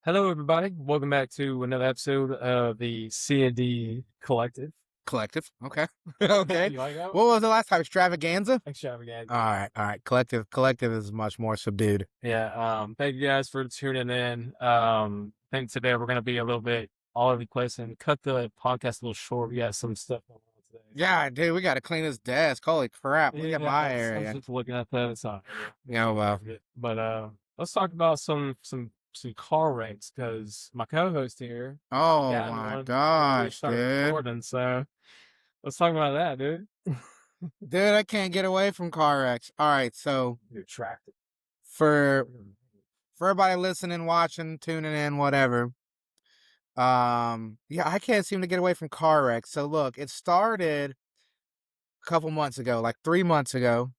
Hello, everybody. Welcome back to another episode of the C&D Collective. Collective. Okay. Okay. You like that What one? was the last time? Extravaganza? Extravaganza. All right. Collective is much more subdued. Yeah. Thank you guys for tuning in. I think today we're going to be a little bit all over the place and cut the podcast a little short. We got some stuff going on today. Yeah, dude, we got to clean this desk. Holy crap. Look at my I'm area. just looking at that. It's not. Yeah, well. But let's talk about some car wrecks because my co-host here. Oh, Yeah, my we gosh, started dude. recording, so let's talk about that, dude. Dude, I can't get away from car wrecks. All right, so You're attractive. for everybody listening, watching, tuning in, whatever. Yeah, I can't seem to get away from car wrecks. So look, it started a couple months ago, like 3 months ago.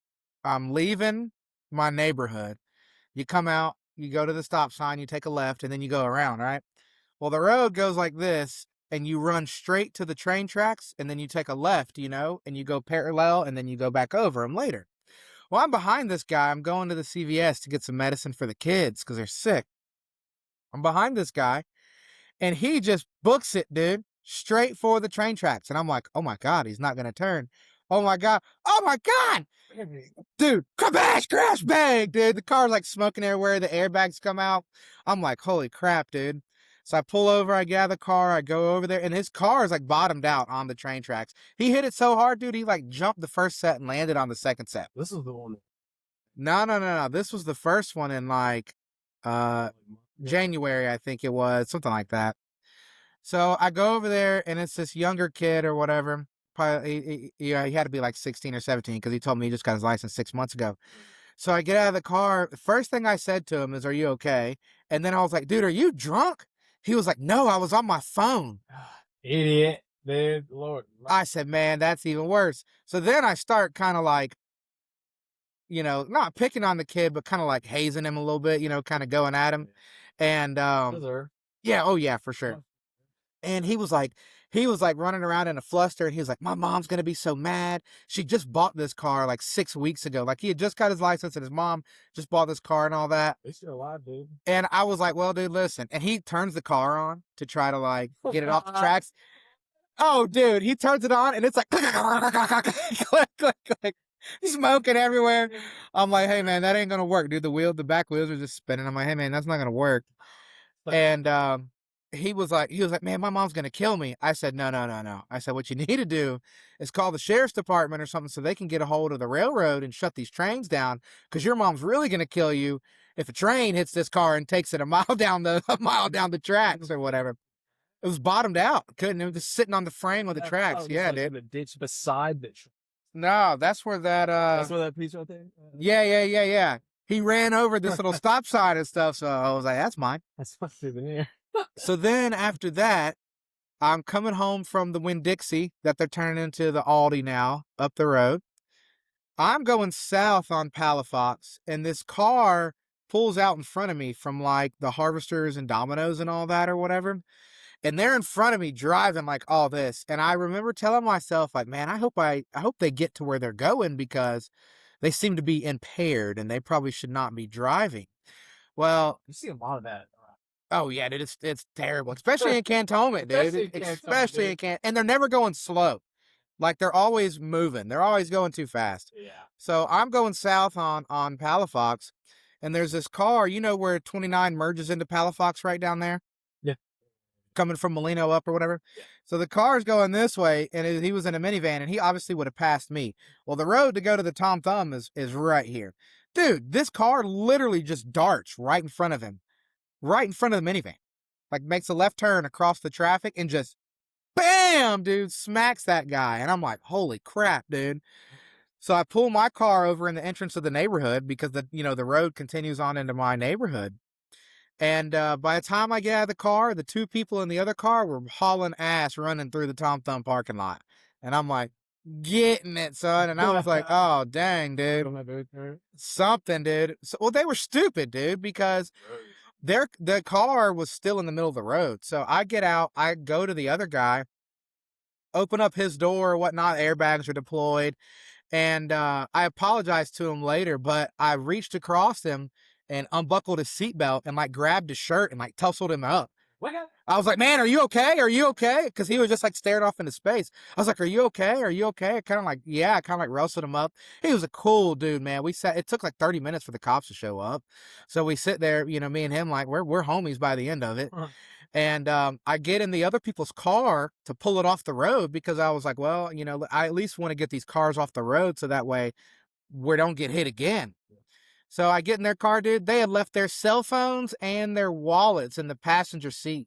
I'm leaving my neighborhood. You come out, you go to the stop sign, you take a left, and then you go around, right? Well, the road goes like this, and you run straight to the train tracks, and then you take a left, and you go parallel, and then you go back over them later. Well, I'm behind this guy. I'm going to the CVS to get some medicine for the kids because they're sick. I'm behind this guy, and he just books it, dude, straight for the train tracks. And I'm like, oh my God, he's not going to turn. Oh my God. Dude, crash, bang, dude. The car's like smoking everywhere. The airbags come out. I'm like, holy crap, dude. So I pull over, I get out of the car, I go over there, and his car is like bottomed out on the train tracks. He hit it so hard, dude, he like jumped the first set and landed on the second set. This is the one. No. This was the first one in like January, I think it was, something like that. So I go over there, and it's this younger kid or whatever. Probably, he had to be like 16 or 17 because he told me he just got his license 6 months ago. So I get out of the car. The first thing I said to him is, "Are you okay?" And then I was like, "Dude, are you drunk?" He was like, "No, I was on my phone." Idiot, dude. Lord. I said, "Man, that's even worse." So then I start kind of like, not picking on the kid, but kind of like hazing him a little bit, kind of going at him. And yeah, oh yeah, for sure. And he was like running around in a fluster, and he was like, "My mom's gonna be so mad. She just bought this car like 6 weeks ago. Like he had just got his license, and his mom just bought this car and all that." It's still alive, dude. And I was like, "Well, dude, listen." And he turns the car on to try to like get it off the tracks. Oh, dude, he turns it on, and it's like click, click, click, smoking everywhere. I'm like, "Hey, man, that ain't gonna work, dude. The back wheels are just spinning." I'm like, "Hey, man, that's not gonna work." And he was like, "Man, my mom's gonna kill me." I said, No. I said, "What you need to do is call the sheriff's department or something so they can get a hold of the railroad and shut these trains down, because your mom's really gonna kill you if a train hits this car and takes it a mile down the tracks or whatever." It was bottomed out. It was just sitting on the frame of the tracks. Yeah, dude. The ditch beside the. No, that's where that That's where that piece right there. Yeah. He ran over this little stop sign and stuff, so I was like, "That's mine." That's my souvenir. So then after that, I'm coming home from the Winn-Dixie that they're turning into the Aldi now up the road. I'm going south on Palafox, and this car pulls out in front of me from like the Harvesters and Domino's and all that or whatever. And they're in front of me driving like all this. And I remember telling myself, like, man, I hope they get to where they're going, because they seem to be impaired and they probably should not be driving. Well, You see a lot of that. oh yeah, dude, it's terrible, especially in Cantonment, dude. Especially in Cantonment, And they're never going slow. Like they're always moving. They're always going too fast. Yeah. So I'm going south on Palafox, and there's this car, where 29 merges into Palafox right down there? Yeah. Coming from Molino up or whatever. Yeah. So the car's going this way, and he was in a minivan, and he obviously would have passed me. Well, the road to go to the Tom Thumb is right here. Dude, this car literally just darts right in front of him. Right in front of the minivan. Like makes a left turn across the traffic and just bam, dude, smacks that guy. And I'm like, holy crap, dude. So I pull my car over in the entrance of the neighborhood because the road continues on into my neighborhood. And by the time I get out of the car, the two people in the other car were hauling ass running through the Tom Thumb parking lot. And I'm like, getting it, son. And I was like, oh, dang, dude. Something, dude. So, well, they were stupid, dude, because the car was still in the middle of the road. So I get out, I go to the other guy, open up his door or whatnot, airbags are deployed, and I apologized to him later, but I reached across him and unbuckled his seatbelt and like grabbed his shirt and like tussled him up. What happened? I was like, man, are you okay? Are you okay? Because he was just like staring off into space. I was like, are you okay? Are you okay? I kind of like, yeah, I kind of like wrestled him up. He was a cool dude, man. We sat, it took like 30 minutes for the cops to show up. So we sit there, me and him, like we're homies by the end of it. Uh-huh. And I get in the other people's car to pull it off the road because I was like, well, I at least want to get these cars off the road so that way we don't get hit again. So I get in their car, dude. They had left their cell phones and their wallets in the passenger seat.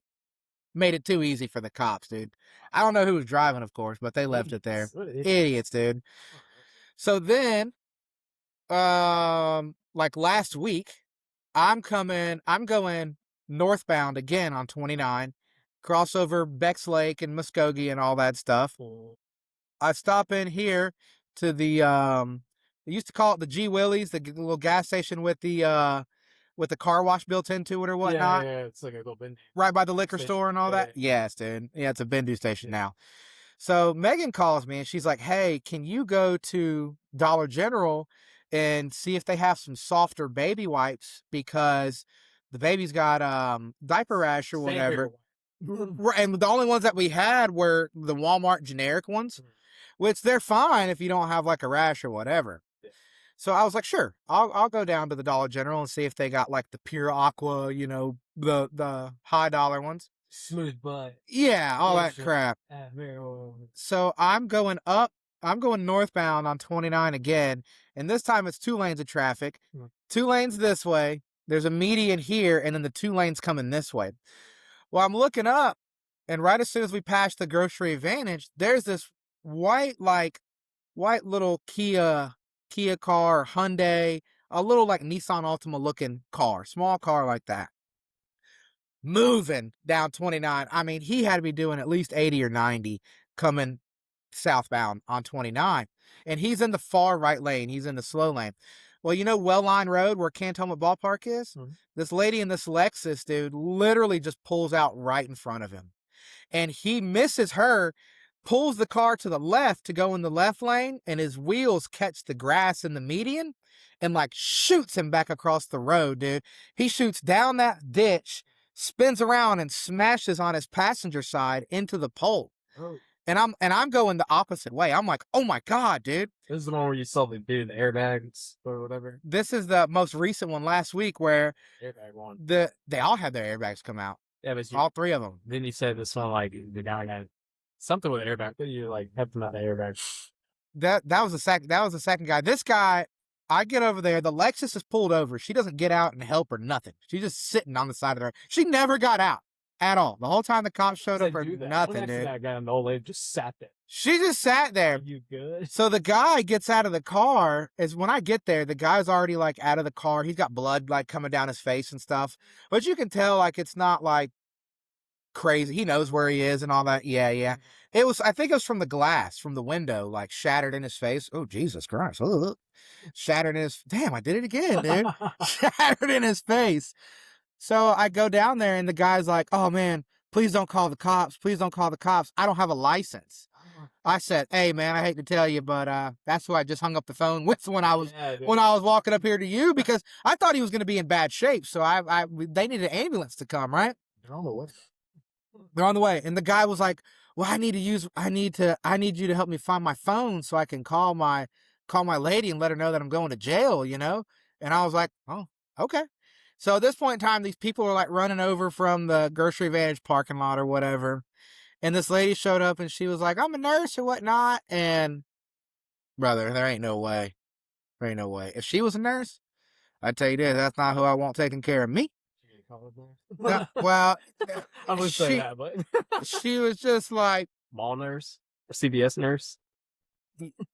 Made it too easy for the cops, dude. I don't know who was driving, of course, but they left it there. Idiots, dude. So then, like last week, I'm going northbound again on 29, cross over Becks Lake and Muskogee and all that stuff. I stop in here to the, they used to call it the G Willie's, the little gas station with the car wash built into it or whatnot. Yeah, it's like a little bin. Right by the liquor store and all that? Yes, dude. Yeah, it's a Bendu station now. So Megan calls me and she's like, hey, can you go to Dollar General and see if they have some softer baby wipes because the baby's got diaper rash or whatever. And the only ones that we had were the Walmart generic ones, which they're fine if you don't have like a rash or whatever. So I was like, sure, I'll go down to the Dollar General and see if they got like the Pure Aqua, the high dollar ones. Smooth butt. Yeah, all that crap. So I'm going northbound on 29 again, and this time it's 2 lanes of traffic. 2 lanes this way, there's a median here, and then the 2 lanes coming this way. Well, I'm looking up, and right as soon as we pass the Grocery Advantage, there's this white little Kia car, Hyundai, a little like Nissan Altima looking car, small car like that. Moving down 29. I mean, he had to be doing at least 80 or 90 coming southbound on 29. And he's in the far right lane. He's in the slow lane. Well, Wellline Road where Cantonment Ballpark is? Mm-hmm. This lady in this Lexus, dude, literally just pulls out right in front of him. And he misses her, pulls the car to the left to go in the left lane, and his wheels catch the grass in the median and like shoots him back across the road, dude. He shoots down that ditch, spins around and smashes on his passenger side into the pole. Oh. And I'm going the opposite way. I'm like, oh my God, dude. This is the one where you saw the dude, the airbags or whatever. This is the most recent one last week where airbag one. They all had their airbags come out. Yeah, but all 3 of them. Then you said this one like the guy got something with an airbag. You like helped him out the airbag. That was the second guy. This guy, I get over there. The Lexus is pulled over. She doesn't get out and help or nothing. She's just sitting on the side of the road. She never got out at all. The whole time the cops showed up for nothing, dude. That guy and the old lady just sat there. She just sat there. Are you good? So the guy gets out of the car. When I get there, the guy's already like out of the car. He's got blood like coming down his face and stuff. But you can tell like it's not like crazy. He knows where he is and all that. Yeah. I think it was from the glass, from the window, like shattered in his face. Oh, Jesus Christ. Ugh. Shattered in his, damn, I did it again, dude. Shattered in his face. So I go down there and the guy's like, oh man, please don't call the cops. Please don't call the cops. I don't have a license. I said, hey man, I hate to tell you, but that's who I just hung up the phone with when I was walking up here to you because I thought he was going to be in bad shape. So they needed an ambulance to come, right? They're on the way. They're on the way. And the guy was like, well, I need you to help me find my phone so I can call my lady and let her know that I'm going to jail, And I was like, oh, okay. So at this point in time, these people are like running over from the Grocery Advantage parking lot or whatever. And this lady showed up and she was like, I'm a nurse or whatnot. And brother, there ain't no way. There ain't no way. If she was a nurse, I'd tell you this, that's not who I want taking care of me. No, well, I would say that, but she was just like mall nurse or CVS nurse.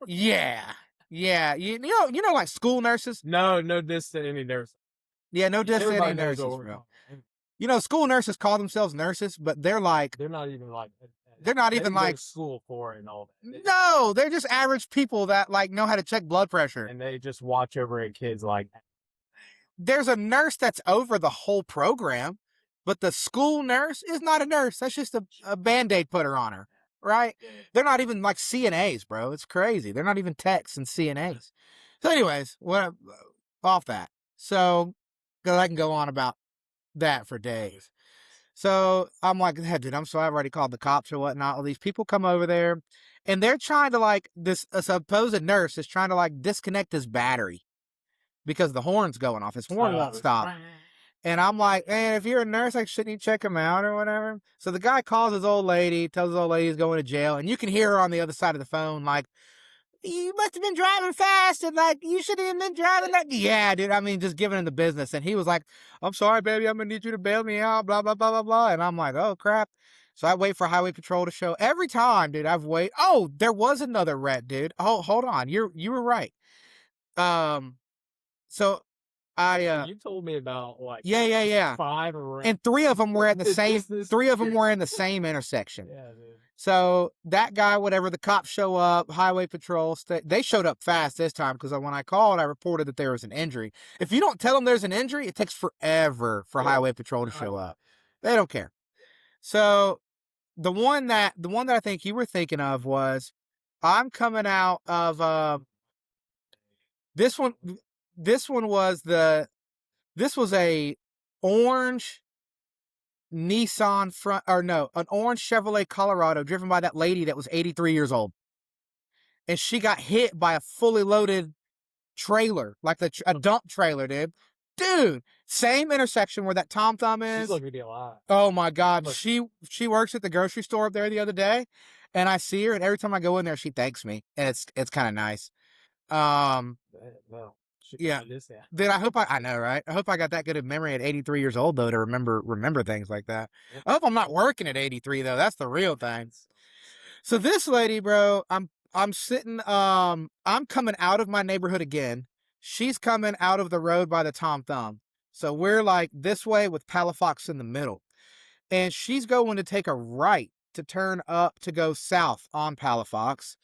Yeah. You know, like school nurses. No diss to any nurse. Yeah, no diss to any nurses, bro. School nurses call themselves nurses, but they're not even like school for it and all that. No, they're just average people that like know how to check blood pressure, and they just watch over at kids like. There's a nurse that's over the whole program, but the school nurse is not a nurse. That's just a Band-Aid putter on her, right? They're not even like CNAs, bro. It's crazy. They're not even techs and CNAs. So anyways, off that. So Because I can go on about that for days. So I'm like, hey, dude, I'm sorry, I've already called the cops or whatnot. Well, these people come over there, and they're trying to like a supposed nurse is trying to like disconnect his battery because the horn's going off. His horn won't stop. And I'm like, man, if you're a nurse, like, shouldn't you check him out or whatever? So the guy calls his old lady, tells his old lady he's going to jail, and you can hear her on the other side of the phone, like, you must have been driving fast, and like, you shouldn't have been driving that. Yeah, dude. I mean, just giving him the business. And he was like, I'm sorry, baby, I'm gonna need you to bail me out, blah, blah, blah, blah, blah. And I'm like, oh crap. So I wait for highway patrol to show. Every time, dude, I've waited. Oh, there was another wreck, dude. Oh, hold on. You were right. So you told me about like yeah. 5 around. And 3 of them were at the same. 3 of them were in the same intersection. Yeah, dude. So that guy, whatever, the cops show up, highway patrol, they showed up fast this time because when I called, I reported that there was an injury. If you don't tell them there's an injury, it takes forever for highway patrol to show up. They don't care. So the one that I think you were thinking of was, I'm coming out of this one. This one was this was a orange Nissan an orange Chevrolet Colorado driven by that lady that was 83 years old. And she got hit by a fully loaded trailer, like a dump trailer, dude. Dude, same intersection where that Tom Thumb is. She's looking to be alive. Oh my God. She works at the grocery store up there the other day, and I see her, and every time I go in there, she thanks me. And it's kind of nice. Yeah. Dude, I know, right? I hope I got that good of memory at 83 years old, though, to remember things like that. I hope I'm not working at 83, though. That's the real thing. So this lady, bro, I'm sitting, I'm coming out of my neighborhood again. She's coming out of the road by the Tom Thumb. So we're like this way with Palafox in the middle. And she's going to take a right to turn up to go south on Palafox.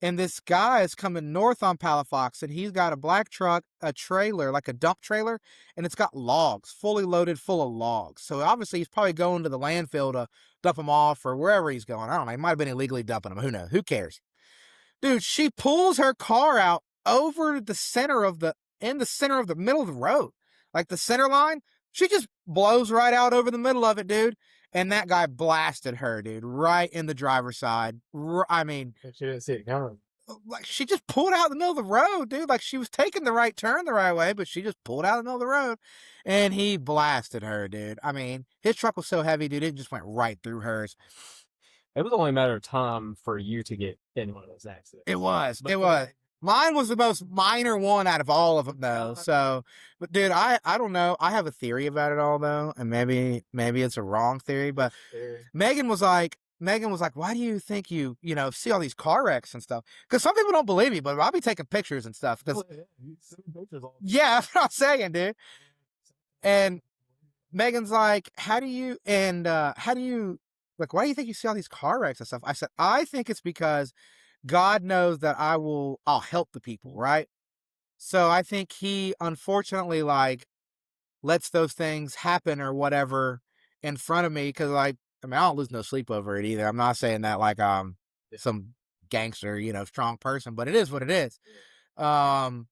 And this guy is coming north on Palafox, and he's got a black truck, a trailer, like a dump trailer, and it's got logs, fully loaded full of logs. So obviously he's probably going to the landfill to dump them off or wherever he's going. I don't know. He might have been illegally dumping them. Who knows? Who cares? Dude, she pulls her car out over in the center of the middle of the road, like the center line. She just blows right out over the middle of it, dude. And that guy blasted her, dude, right in the driver's side. I mean, she didn't see it coming. Like, she just pulled out in the middle of the road, dude. Like, she was taking the right turn the right way, but she just pulled out in the middle of the road, and he blasted her, dude. I mean, his truck was so heavy, dude, it just went right through hers. It was only a matter of time for you to get in one of those accidents. It was. Mine was the most minor one out of all of them, though. So, but dude, I don't know. I have a theory about it all, though, and maybe it's a wrong theory. But Megan was like, why do you think you see all these car wrecks and stuff? Because some people don't believe me, but I'll be taking pictures and stuff. Yeah, that's what I'm saying, dude. And Megan's like, why do you think you see all these car wrecks and stuff? I said, I think it's because God knows that I'll help the people, right? So I think he unfortunately like lets those things happen or whatever in front of me. Cause like, I mean, I don't lose no sleep over it either. I'm not saying that like, some gangster, strong person, but it is what it is. I've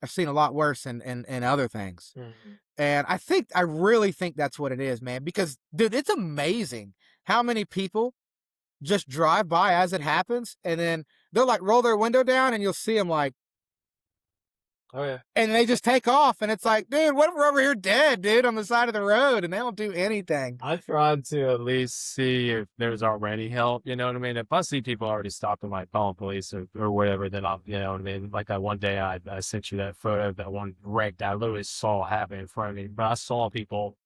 seen a lot worse in other things. Mm-hmm. And I really think that's what it is, man, because dude, it's amazing how many people just drive by as it happens, and then they'll like roll their window down, and you'll see them like, oh yeah, and they just take off, and it's like, dude, what if we're over here dead, dude, on the side of the road, and they don't do anything. I tried to at least see if there's already help, you know what I mean? If I see people already stopping, like calling police or whatever, then I'll, you know what I mean? Like that one day I sent you that photo of that one wreck that I literally saw happen in front of me, but I saw people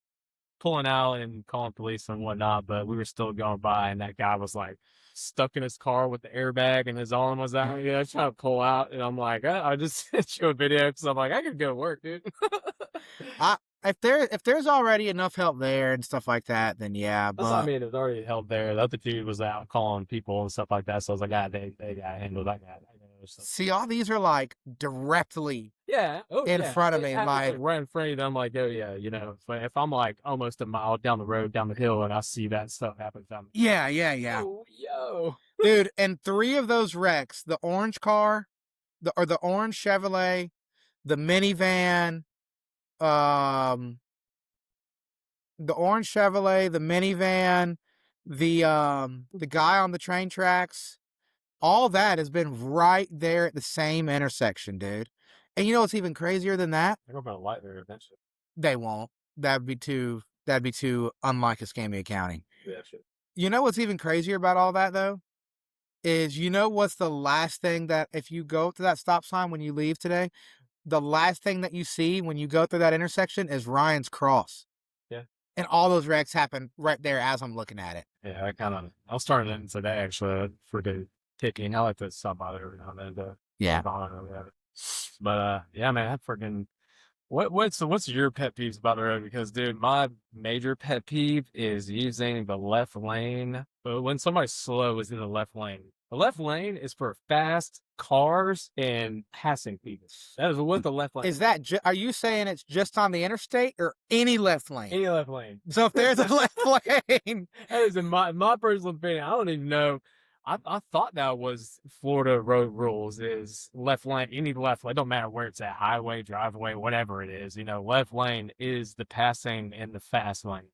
pulling out and calling police and whatnot, but we were still going by, and that guy was like stuck in his car with the airbag and his arm was out. Yeah, trying to pull out, and I'm like, I just sent you a video because I'm like, I could go to work, dude. If there's already enough help there and stuff like that, then yeah. But I mean, there's already help there. The other dude was out calling people and stuff like that, so I was like, they got to handle that guy. See, all these are like directly in front of me, like right in front of them. Like, oh yeah, if I'm like almost a mile down the road, down the hill, and I see that stuff happen, yeah. Oh, yo, dude, and 3 of those wrecks, the orange car, the orange Chevrolet, the minivan, the orange Chevrolet, the minivan, the guy on the train tracks, all that has been right there at the same intersection, dude. And you know what's even crazier than that? They're going to light there eventually. They won't. That'd be too unlike Escambia County. Yeah, sure. You know what's even crazier about all that though? Is you know what's the last thing that if you go to that stop sign when you leave today, the last thing that you see when you go through that intersection is Ryan's Cross. Yeah. And all those wrecks happen right there as I'm looking at it. Yeah, I was starting it today actually for the ticking. I like to stop by there every now and then. Yeah. But yeah, man, that freaking. What's your pet peeves about the road? Because dude, my major pet peeve is using the left lane. But when somebody slow is in the left lane, the left lane is for fast cars and passing people. That is what the left lane is. That are you saying it's just on the interstate or any left lane? Any left lane. So if there's a left lane, that is in my personal opinion. I don't even know. I thought that was Florida road rules is left lane, any left lane, don't matter where it's at, highway, driveway, whatever it is, you know, left lane is the passing and the fast lane.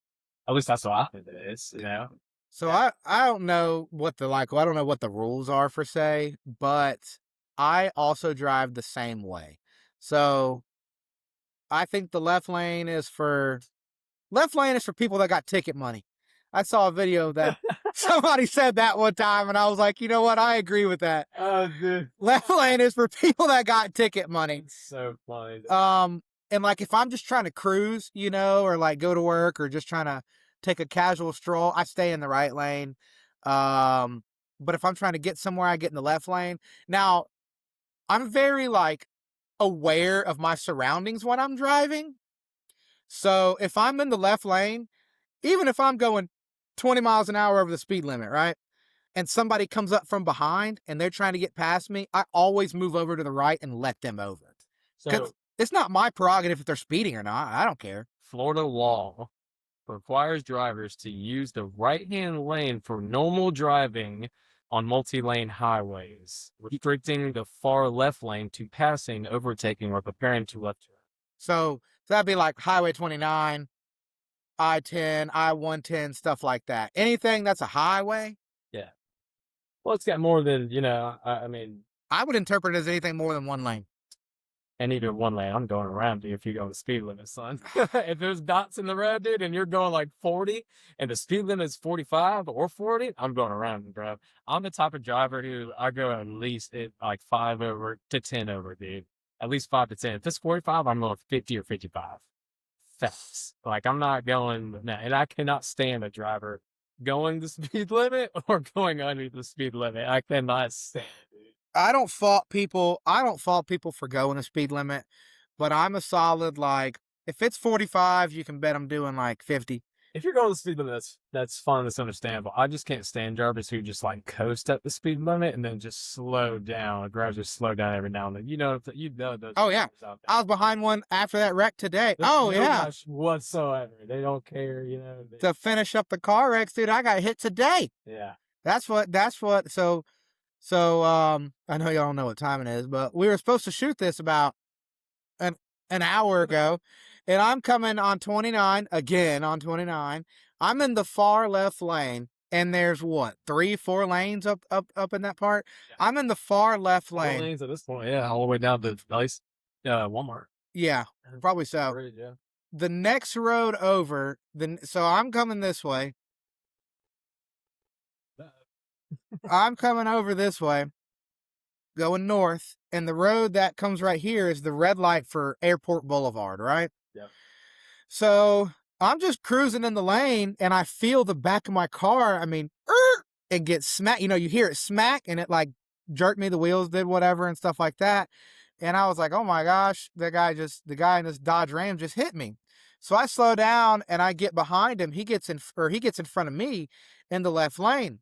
At least that's what I think it is, you know. So I don't know what I don't know what the rules are for say, but I also drive the same way. So I think the left lane is for people that got ticket money. I saw a video that somebody said that one time, and I was like, you know what? I agree with that. Oh, dude. Left lane is for people that got ticket money. It's so funny. And like if I'm just trying to cruise, you know, or like go to work or just trying to take a casual stroll, I stay in the right lane. But if I'm trying to get somewhere, I get in the left lane. Now, I'm very like aware of my surroundings when I'm driving. So if I'm in the left lane, even if I'm going 20 miles an hour over the speed limit, right? And somebody comes up from behind and they're trying to get past me, I always move over to the right and let them over. So it's not my prerogative if they're speeding or not. I don't care. Florida law requires drivers to use the right-hand lane for normal driving on multi-lane highways, restricting the far left lane to passing, overtaking, or preparing to left turn. So that'd be like Highway 29, I-10, I-110, stuff like that. Anything that's a highway? Yeah. Well, it's got more than, you know, I mean. I would interpret it as anything more than one lane. And either one lane, I'm going around you if you go the speed limit, son. If there's dots in the road, dude, and you're going like 40 and the speed limit is 45 or 40, I'm going around you, bro. I'm the type of driver who I go at least at like 5 over to 10 over, dude. At least 5 to 10. If it's 45, I'm going 50 or 55. Fast. Like I'm not going, and I cannot stand a driver going the speed limit or going under the speed limit. I cannot stand it, dude. I don't fault people for going the speed limit, but I'm a solid, like, if it's 45, you can bet I'm doing like 50. If you're going the speed limit, that's fine, that's understandable. I just can't stand drivers who just like coast at the speed limit and then just slow down. Drivers just slow down every now and then. You know those. Oh yeah, I was behind one after that wreck today. There's no yeah, rush whatsoever. They don't care, you know. To finish up the car wrecks, dude, I got hit today. Yeah, that's what. So I know y'all don't know what time it is, but we were supposed to shoot this about an hour ago. And I'm coming on 29, again on 29. I'm in the far left lane, and there's what, 3-4 lanes up in that part? Yeah. I'm in the far left lane. 4 lanes at this point, yeah, all the way down to nice Walmart. Yeah, probably so. Bridge, yeah. The next road over, so I'm coming this way. I'm coming over this way, going north, and the road that comes right here is the red light for Airport Boulevard, right? Yeah. So I'm just cruising in the lane, and I feel the back of my car, it gets smacked. You know, you hear it smack, and it like jerked me, the wheels did whatever and stuff like that. And I was like, oh my gosh, the guy in this Dodge Ram just hit me. So I slow down, and I get behind him. He gets in front of me in the left lane.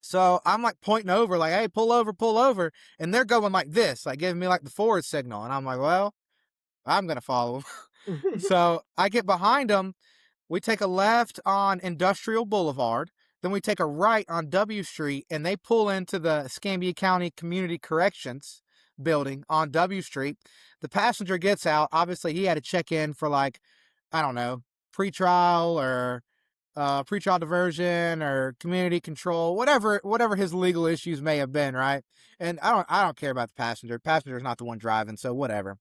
So I'm like pointing over, like, hey, pull over. And they're going like this, like giving me like the forward signal. And I'm like, well, I'm going to follow them. So I get behind them. We take a left on Industrial Boulevard. Then we take a right on W Street, and they pull into the Escambia County Community Corrections building on W Street. The passenger gets out. Obviously, he had to check in for like, I don't know, pretrial or pretrial diversion or community control, whatever his legal issues may have been, right? And I don't care about the passenger. Passenger's not the one driving, so whatever.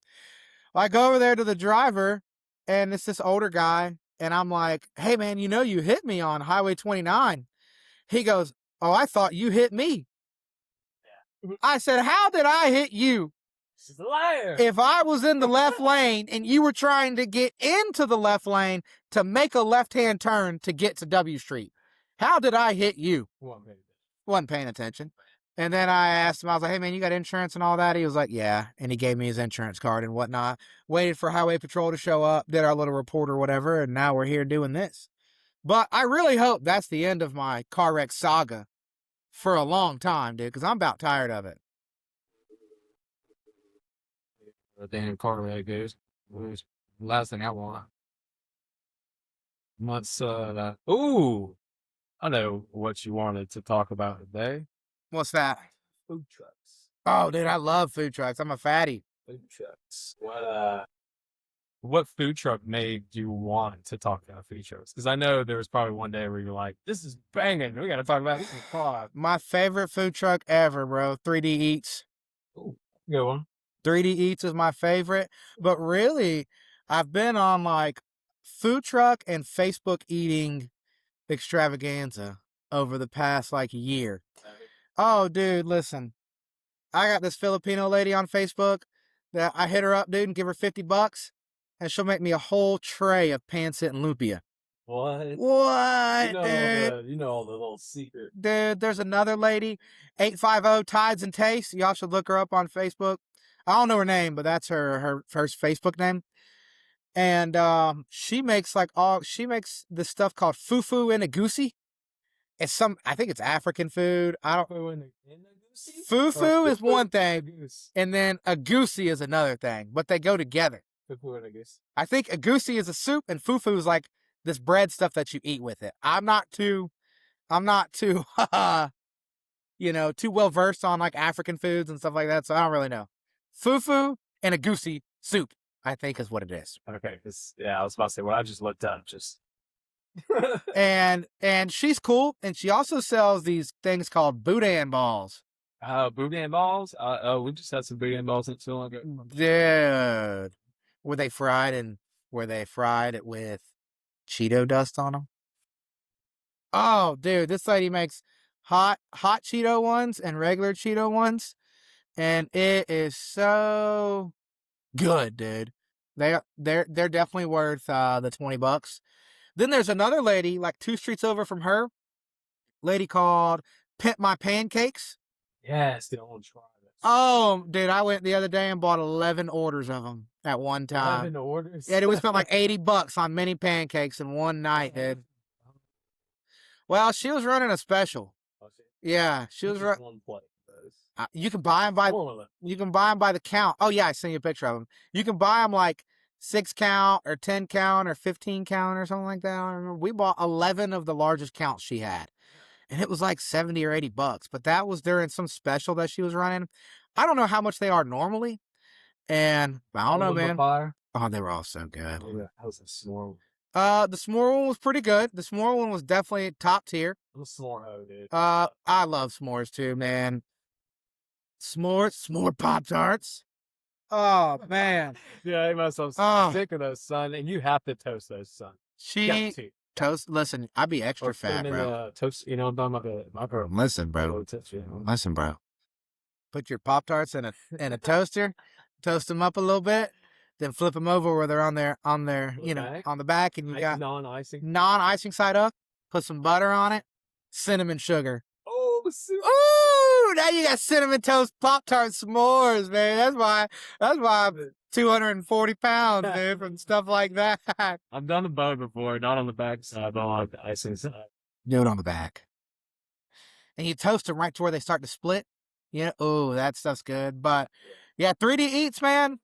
I go over there to the driver, and it's this older guy, and I'm like, "Hey man, you hit me on Highway 29." He goes, "Oh, I thought you hit me." Yeah. I said, "How did I hit you?" She's a liar. If I was in the left lane and you were trying to get into the left lane to make a left-hand turn to get to W Street, how did I hit you? Wasn't paying attention. And then I asked him, I was like, "Hey man, you got insurance and all that?" He was like, "Yeah." And he gave me his insurance card and whatnot. Waited for Highway Patrol to show up, did our little report or whatever, and now we're here doing this. But I really hope that's the end of my car wreck saga for a long time, dude, because I'm about tired of it. Damn car wreck, dude. Last thing I want. Ooh, I know what you wanted to talk about today. What's that? Food trucks. Oh, dude, I love food trucks. I'm a fatty. Food trucks. What food truck made you want to talk about food trucks? Because I know there was probably one day where you're like, "This is banging. We got to talk about this in the pod." My favorite food truck ever, bro. 3D Eats. Ooh, good one. 3D Eats is my favorite. But really, I've been on like food truck and Facebook eating extravaganza over the past like year. Oh, dude, listen. I got this Filipino lady on Facebook that I hit her up, dude, and give her $50, and she'll make me a whole tray of pancit and lumpia. What? What, dude? You know all the little secret. Dude, there's another lady, 850 Tides and Taste. Y'all should look her up on Facebook. I don't know her name, but that's her first Facebook name. And she makes this stuff called fufu and agusi. I think it's African food. Fufu is one thing, and then agusi is another thing, but they go together. Fufu and agusi. I think agusi is a soup, and fufu is like this bread stuff that you eat with it. I'm not too, too well versed on like African foods and stuff like that, so I don't really know. Fufu and agusi soup, I think, is what it is. Okay, I was about to say what I just looked up. and she's cool, and she also sells these things called boudin balls. Boudin balls? We just had some boudin balls not so long ago. Dude, were they fried it with Cheeto dust on them? Oh, dude, this lady makes hot Cheeto ones and regular Cheeto ones, and it is so good, dude. They're definitely worth the $20. Then there's another lady, like 2 streets over from her, lady called Pimp My Pancakes. Yes, dude, I want to try this. Oh, dude, I went the other day and bought 11 orders of them at one time. 11 orders? Yeah, dude, we spent like $80 on mini pancakes in one night, dude. Well, she was running a special. Yeah, she was running. One plate. You can buy them by the count. Oh yeah, I sent you a picture of them. You can buy them like 6 count or 10 count or 15 count or something like that. I don't remember. We bought 11 of the largest counts she had, and it was like $70 or $80. But that was during some special that she was running. I don't know how much they are normally, and I don't know, man. Oh, they were all so good. Oh, yeah. How's the s'more? The s'more one was pretty good. The s'more one was definitely top tier. I'm a s'more dude. I love s'mores too, man. S'more Pop-Tarts. Oh, man. Yeah, I myself sick of those, son. And you have to toast those, son. Toast. Listen, I'd be extra fat, bro. Toast, I'm talking about my bro. Listen, bro. Listen, bro. Put your Pop-Tarts in a toaster, toast them up a little bit, then flip them over where they're on their on the back, and you got non-icing side up. Put some butter on it, cinnamon sugar. Ooh, now you got cinnamon toast Pop-Tart s'mores, man. That's why I'm 240 pounds, dude, from stuff like that. I've done the both before, not on the back side, but on the icing side. Do it on the back. And you toast them right to where they start to split. Oh, that stuff's good. But yeah, 3D Eats, man.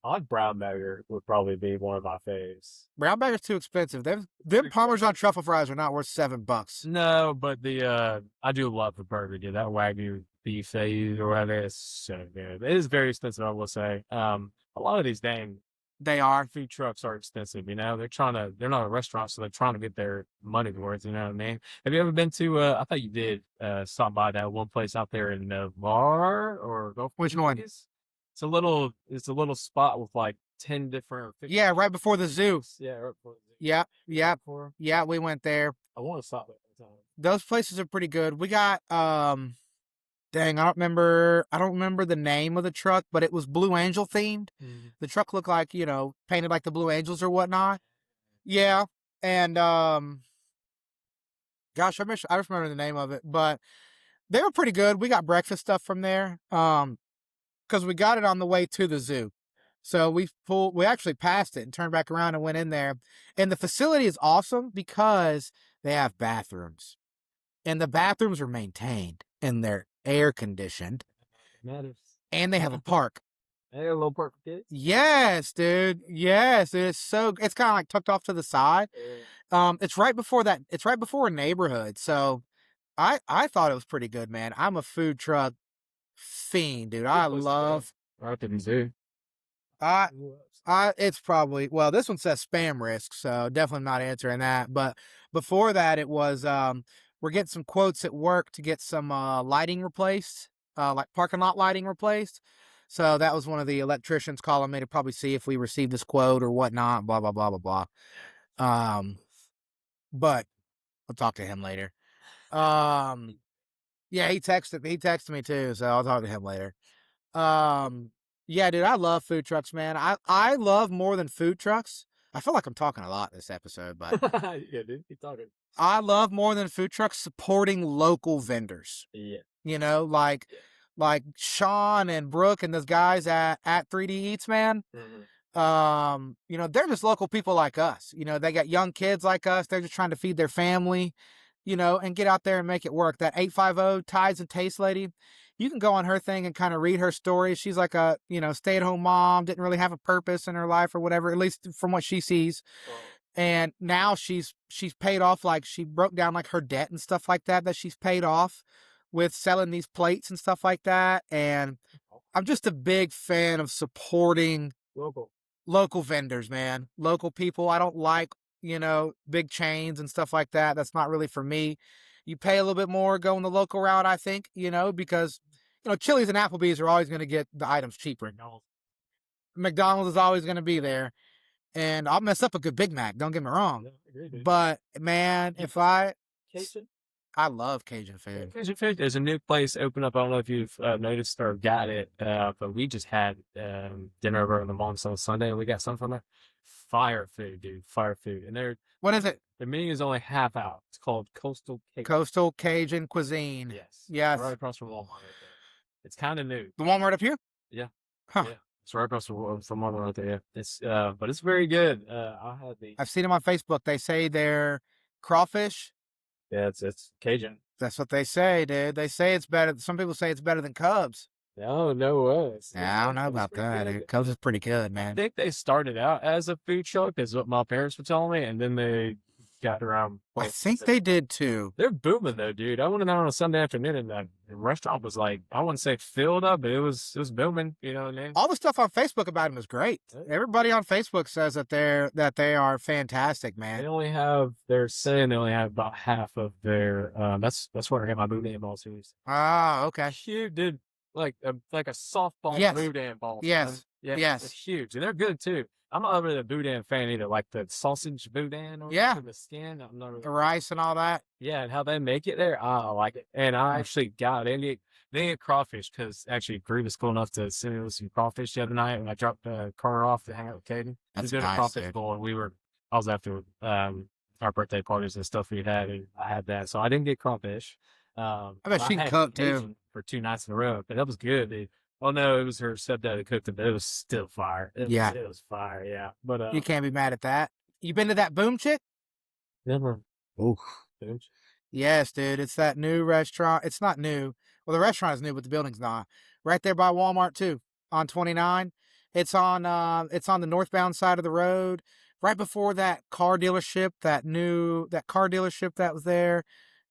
Odd brown bagger would probably be one of my faves. Brown bagger's too expensive. Them Parmesan truffle fries are not worth $7. No, but I do love the burger, dude. That Wagyu beef they use or whatever. It's so good. It is very expensive, I will say. A lot of these dang They are. food trucks are expensive, they're not a restaurant, so they're trying to get their money worth, you know what I mean? Have you ever been to I thought you did stop by that one place out there in Var or Gulf? Which one? It's a little spot with like 10 different Yeah, right before the zoo. Yeah, right before the zoo. Yeah, Before. yeah, we went there. I want to stop there one time. Those places are pretty good. We got dang, I don't remember the name of the truck, but it was Blue Angel themed. The truck looked like, painted like the Blue Angels or whatnot. Yeah. And gosh, I just remember the name of it, but they were pretty good. We got breakfast stuff from there. Because we got it on the way to the zoo. So we actually passed it and turned back around and went in there. And the facility is awesome because they have bathrooms. And the bathrooms are maintained and they're air conditioned. Matters. And they have a park. Hey, a little park for kids? Yes, dude. Yes. It's kind of like tucked off to the side. Yeah. It's right before a neighborhood. So I thought it was pretty good, man. I'm a food truck fiend, dude. I love. Right to the zoo. It's probably, well, this one says spam risk, so definitely not answering that. But before that, it was, we're getting some quotes at work to get some lighting replaced, like parking lot lighting replaced. So that was one of the electricians calling me to probably see if we received this quote or whatnot, blah, blah, blah, blah, blah. But I'll talk to him later. Yeah, he texted me too, so I'll talk to him later. Yeah, dude, I love food trucks, man. I love more than food trucks. I feel like I'm talking a lot this episode, but yeah, dude, keep talking. I love more than food trucks supporting local vendors. Yeah. Like Sean and Brooke and those guys at 3D Eats, man. They're just local people like us. They got young kids like us. They're just trying to feed their family, and get out there and make it work. That 850 Tides and Taste lady, you can go on her thing and kind of read her story. She's like a, stay-at-home mom, didn't really have a purpose in her life or whatever, at least from what she sees. And now she's paid off, like she broke down like her debt and stuff like that she's paid off with selling these plates and stuff like that. And I'm just a big fan of supporting local vendors, man. Local people. I don't like, big chains and stuff like that. That's not really for me. You pay a little bit more going the local route, I think, because, Chili's and Applebee's are always going to get the items cheaper. McDonald's is always going to be there. And I'll mess up a good Big Mac, don't get me wrong. But, man, Cajun? I love Cajun food. Cajun food. There's a new place open up. I don't know if you've noticed or got it, but we just had dinner over on the Mom's on Sunday, and we got something from there. Fire food, dude. Fire food. And what is it? The menu is only half out. It's called Coastal Cajun Cuisine. Yes. Right across from Walmart. Right there. It's kind of new. The Walmart up here? Yeah. Huh. Yeah. It's right across from Walmart right there. Yeah. It's but it's very good. I've seen them on Facebook. They say they're crawfish. Yeah, it's Cajun. That's what they say, dude. They say it's better. Some people say it's better than Cubs. No way. I don't know about that, dude. Cubs is pretty good, man. I think they started out as a food truck, is what my parents were telling me, and then they got around. I think they did too. They're booming though, dude. I went in there on a Sunday afternoon, and the restaurant was like, I wouldn't say filled up, but it was booming. You know what I mean? All the stuff on Facebook about them is great. Everybody on Facebook says that they are fantastic, man. They're saying they only have about half of their. That's where I got my boudin ball series. Ah, okay. Huge, dude. Like a softball boudin ball. Yes. Yeah, yes. It's huge, and they're good too. I'm not really a boudin fan either, like the sausage boudin or the skin. I'm not really... The rice and all that. Yeah, and how they make it there, I like it. And I actually got it. They ate crawfish because actually Gree was cool enough to send me some crawfish the other night when I dropped the car off to hang out with Clayton. That's nice, a crawfish bowl, and I was after our birthday parties and stuff we had, and I had that, so I didn't get crawfish. I bet she can cook too for 2 nights in a row, but that was good, dude. Oh no, it was her stepdad that cooked it, but it was still fire. It was fire, yeah. But you can't be mad at that. You been to that Boom Chick? Never. Oh, yes, dude. It's that new restaurant. It's not new. Well, the restaurant is new, but the building's not. Right there by Walmart too, on 29. It's on the northbound side of the road, right before that car dealership. That car dealership that was there.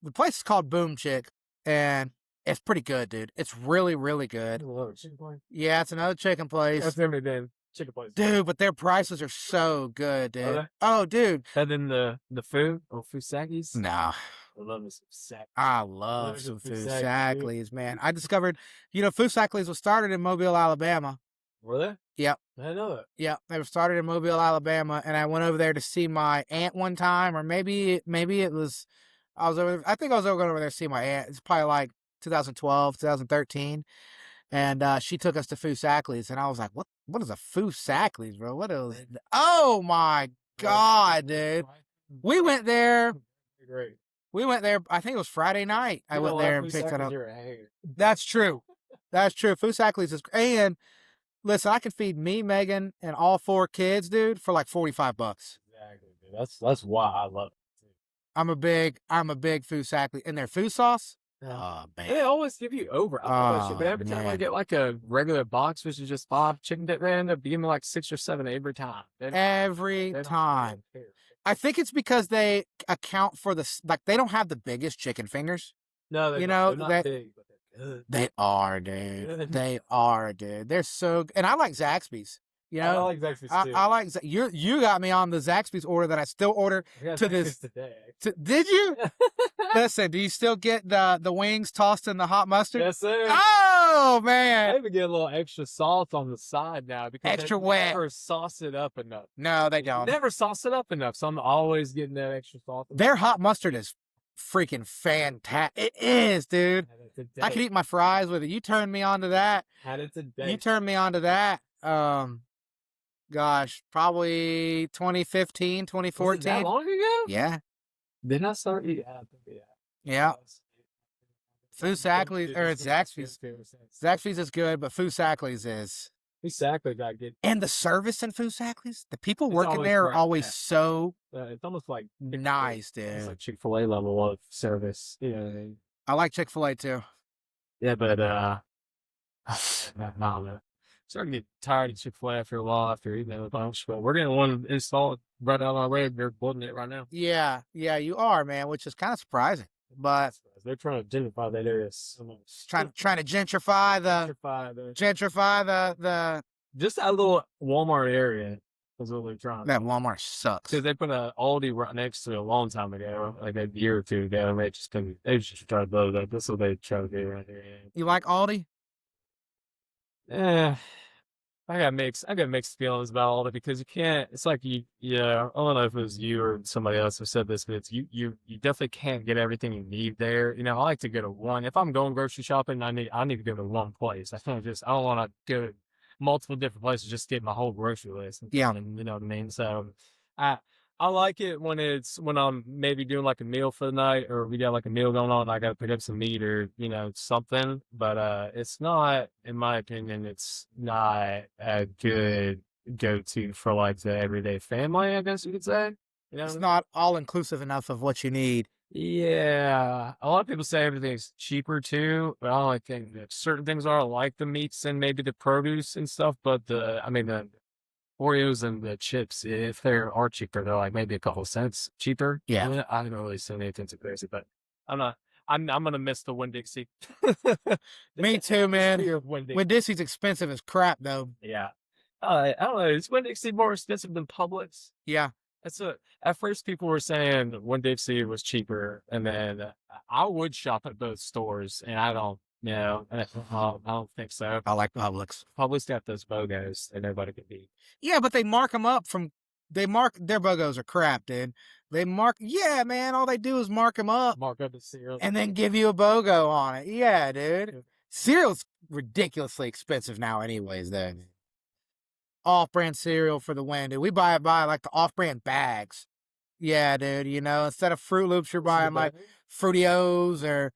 The place is called Boom Chick, and It's pretty good, dude. It's really, really good. Chicken place. Yeah, it's another chicken place. That's never been chicken place. Dude, but their prices are so good, dude. they? Oh, dude. And then the food or Fusakis. Nah. I love me some Fusakis. I love some Fusakis, Fusaklis, man. I discovered, Fusaklis was started in Mobile, Alabama. Were they? Yep. I didn't know that. Yep. They were started in Mobile, Alabama, and I went over there to see my aunt one time, or maybe it was, I think I was going over there to see my aunt. It's probably like 2012, 2013. And she took us to Fusaklis, and I was like, what is a Fusaklis, bro? What is, oh my God, dude. We went there. Great. We went there, I think it was Friday night. I went there and picked it up. That's true. That's true. Fusaklis is, and listen, I can feed me, Megan, and all 4 kids, dude, for like $45. Exactly, dude. That's why I love it too. I'm a big Fusaklis. And their food sauce? Oh, man. They always give you over. But every time I get like a regular box, which is just 5 chicken dip, they end up giving me like 6 or 7 every time. Every time. I think it's because they account for they don't have the biggest chicken fingers. No, they're not big, but they're good. They are, dude. They are, dude. They're so good. And I like Zaxby's. I like Zaxby's too. I like you got me on the Zaxby's order that I still order to this today. Did you? Listen, do you still get the wings tossed in the hot mustard? Yes, sir. Oh I man! even get a little extra salt on the side now because Extra they wet. never sauce it up enough. No, they don't. Never sauce it up enough, so I'm always getting that extra salt. Their hot mustard is freaking fantastic. It is, dude. I could eat my fries with it. You turned me on to that. Had it today. You turned me on to that. Gosh, probably 2015, 2014. Was it that long ago? Yeah. Didn't I start eating? Yeah. Fusaklis, or it's Zaxby's. Zaxby's is good, but Fusaklis is. Fusaklis got good. And the service in Fusaklis, the people working there are always so it's almost like nice, dude. It's like Chick-fil-A level of service. Yeah. I like Chick-fil-A too. Yeah, but I don't know. Starting to get tired of Chick-fil-A after a while after eating it a bunch, but we're getting one installed right out on our way. They're building it right now. Yeah, you are, man, which is kind of surprising. But they're trying to gentrify that area so much. Trying to gentrify the just that little Walmart area is what they're trying. That Walmart sucks. Because they put an Aldi right next to it a long time ago, like a year or two ago, and they just tried to blow that. That's what they try to do right there. Yeah. You like Aldi? I got mixed feelings about all of it because you can't. It's like I don't know if it was you or somebody else who said this, but it's you definitely can't get everything you need there. I like to go to one. If I'm going grocery shopping, I need to go to one place. I don't want to go to multiple different places just to get my whole grocery list. Yeah, you know what I mean. So I like it when I'm maybe doing like a meal for the night, or we got like a meal going on and I got to pick up some meat or, something, but, it's not, in my opinion, it's not a good go-to for like the everyday family, I guess you could say. It's not all inclusive enough of what you need. Yeah. A lot of people say everything's cheaper too, but I only think that certain things are like the meats and maybe the produce and stuff, but the Oreos and the chips, if they are cheaper, they're like maybe a couple cents cheaper. Yeah. I don't really see anything too crazy, but I'm gonna miss the Winn-Dixie. Me too, man. Winn-Dixie. Winn-Dixie's expensive as crap, though. Yeah. I don't know. Is Winn-Dixie more expensive than Publix? Yeah. At first people were saying Winn-Dixie was cheaper, and then I would shop at both stores, and I don't think so. I like Publix. Publix got those BOGOs that nobody can beat. Yeah, but they mark them up their BOGOs are crap, dude. Yeah, man, all they do is mark them up. Mark up the cereal. And then give you a BOGO on it. Yeah, dude. Cereal's ridiculously expensive now anyways, though. Off-brand cereal for the win, dude. We buy like the off-brand bags. Yeah, dude, instead of Fruit Loops, you're buying like Fruity-O's or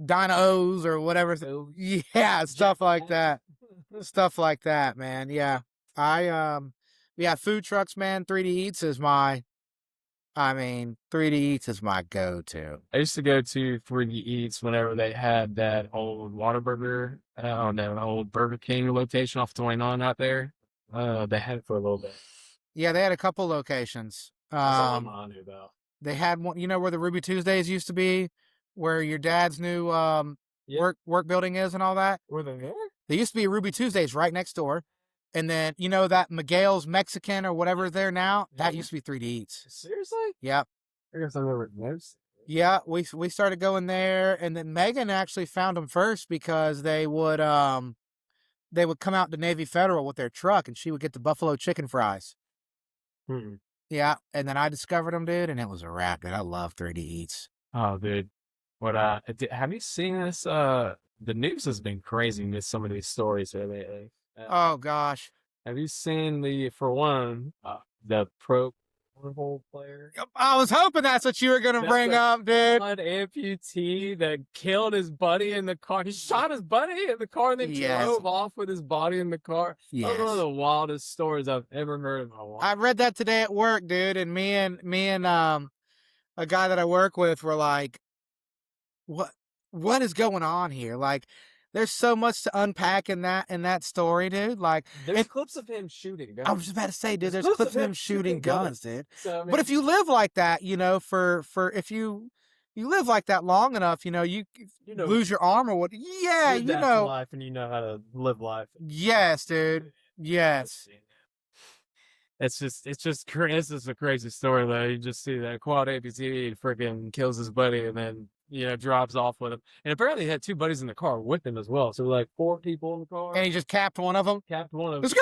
Dino-O's or whatever. Yeah, stuff like that. Stuff like that, man. Yeah. Food trucks, man. 3D Eats is my 3D Eats is my go-to. I used to go to 3D Eats whenever they had that old Whataburger, old Burger King location off 29 out there. They had it for a little bit. Yeah, they had a couple locations. That's all I knew about. They had one, where the Ruby Tuesdays used to be, where your dad's new work building is and all that. Were they there? There used to be Ruby Tuesdays right next door. And then, you know, that Miguel's Mexican or whatever is there now? That used to be 3D Eats. Seriously? Yep. I guess I never noticed. Yeah, we started going there, and then Megan actually found them first because they would come out to Navy Federal with their truck, and she would get the buffalo chicken fries. Hmm. Yeah, and then I discovered them, dude, and it was a wrap, dude. I love 3D Eats. Oh, dude. What have you seen this? The news has been crazy with some of these stories here lately. Oh gosh. Have you seen the pro cornhole player? I was hoping that's what you were gonna bring up, dude. An amputee that killed his buddy in the car. He shot his buddy in the car and then drove off with his body in the car. Yes. That's one of the wildest stories I've ever heard in my life. I read that today at work, dude, and me and a guy that I work with were like, what is going on here? Like, there's so much to unpack in that story, dude. Like, there's clips of him shooting guns. I was just about to say, dude, there's clips of him shooting guns, dude. So, I mean, but if you live like that, you know, if you live like that long enough, you know, you lose your arm or what? Yeah, you know, life and you know how to live life. Yes, dude. Yes. It's just this is a crazy story though. You just see that quad amputee freaking kills his buddy and then drops off with him. And apparently he had two buddies in the car with him as well. So like 4 people in the car. And he just capped one of them. This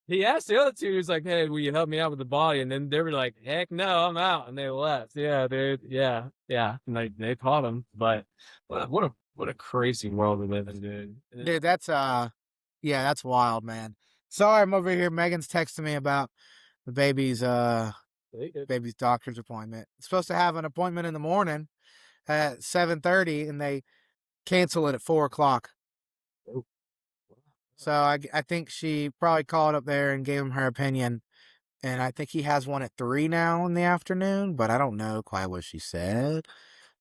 he asked the other two. He was like, "Hey, will you help me out with the body?" And then they were like, "Heck no, I'm out." And they left. Yeah, dude. Yeah. And they caught him. But what a crazy world we live in, dude. Dude, that's that's wild, man. Sorry, I'm over here. Megan's texting me about the baby's doctor's appointment. It's supposed to have an appointment in the morning at 7:30, and they cancel it at 4:00. Oh. So I think she probably called up there and gave him her opinion, and I think he has one at 3 now in the afternoon, but I don't know quite what she said.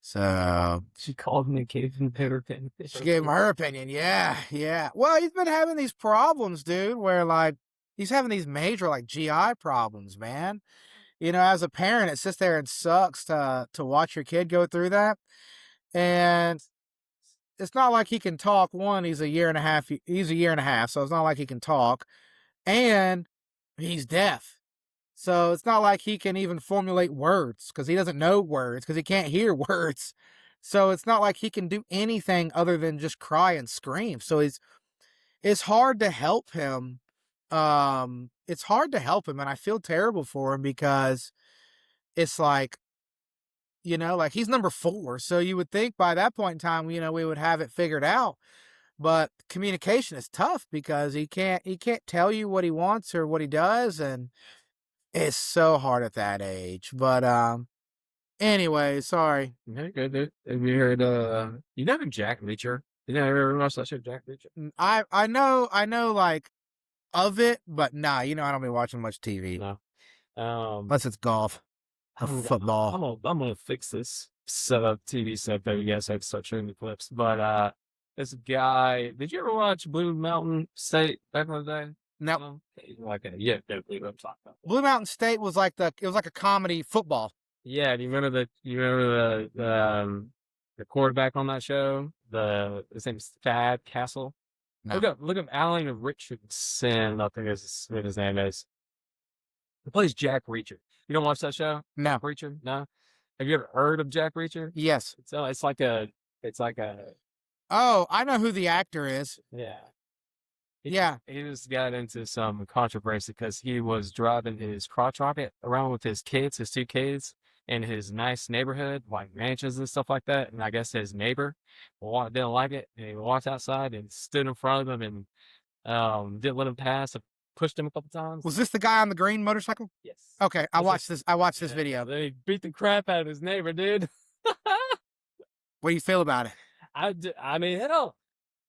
So she called me and gave him her opinion. She gave him her opinion. Yeah. Well, he's been having these problems, dude, where like he's having these major like GI problems, man. You know, as a parent, it sits there and sucks to watch your kid go through that. And it's not like he can talk. One, he's a year and a half, so it's not like he can talk. And he's deaf. So it's not like he can even formulate words because he doesn't know words because he can't hear words. So it's not like he can do anything other than just cry and scream. So it's hard to help him. It's hard to help him, and I feel terrible for him because it's like, like he's number 4. So you would think by that point in time, we would have it figured out. But communication is tough because he can't tell you what he wants or what he does, and it's so hard at that age. But anyway, sorry. Okay, good, dude. Have you heard you know Jack Reacher? You never watched that show, Jack Reacher? I know like of it, but nah, I don't be watching much TV. No. Unless it's golf. Football. I'm gonna fix this TV setup that you guys have to start showing the clips. But this guy, did you ever watch Blue Mountain State back in the day? No. Okay, yeah, definitely what I'm talking about. Blue Mountain State was like a comedy football. Yeah, do you remember the quarterback on that show? His name's Thad Castle. No. Look up Alan Richardson, I think is what his name is. He plays Jack Reacher. You don't watch that show? No. Reacher? No. Have you ever heard of Jack Reacher? Yes. It's like a. Oh, I know who the actor is. Yeah. He just got into some controversy because he was driving his crotch rocket around with his 2 kids, in his nice neighborhood, like ranches and stuff like that. And I guess his neighbor didn't like it, and he walked outside and stood in front of him and didn't let him pass. Pushed him a couple times. Was this the guy on the green motorcycle? Yes. Okay, I watched this video. Then he beat the crap out of his neighbor, dude. What do you feel about it? I mean, hell,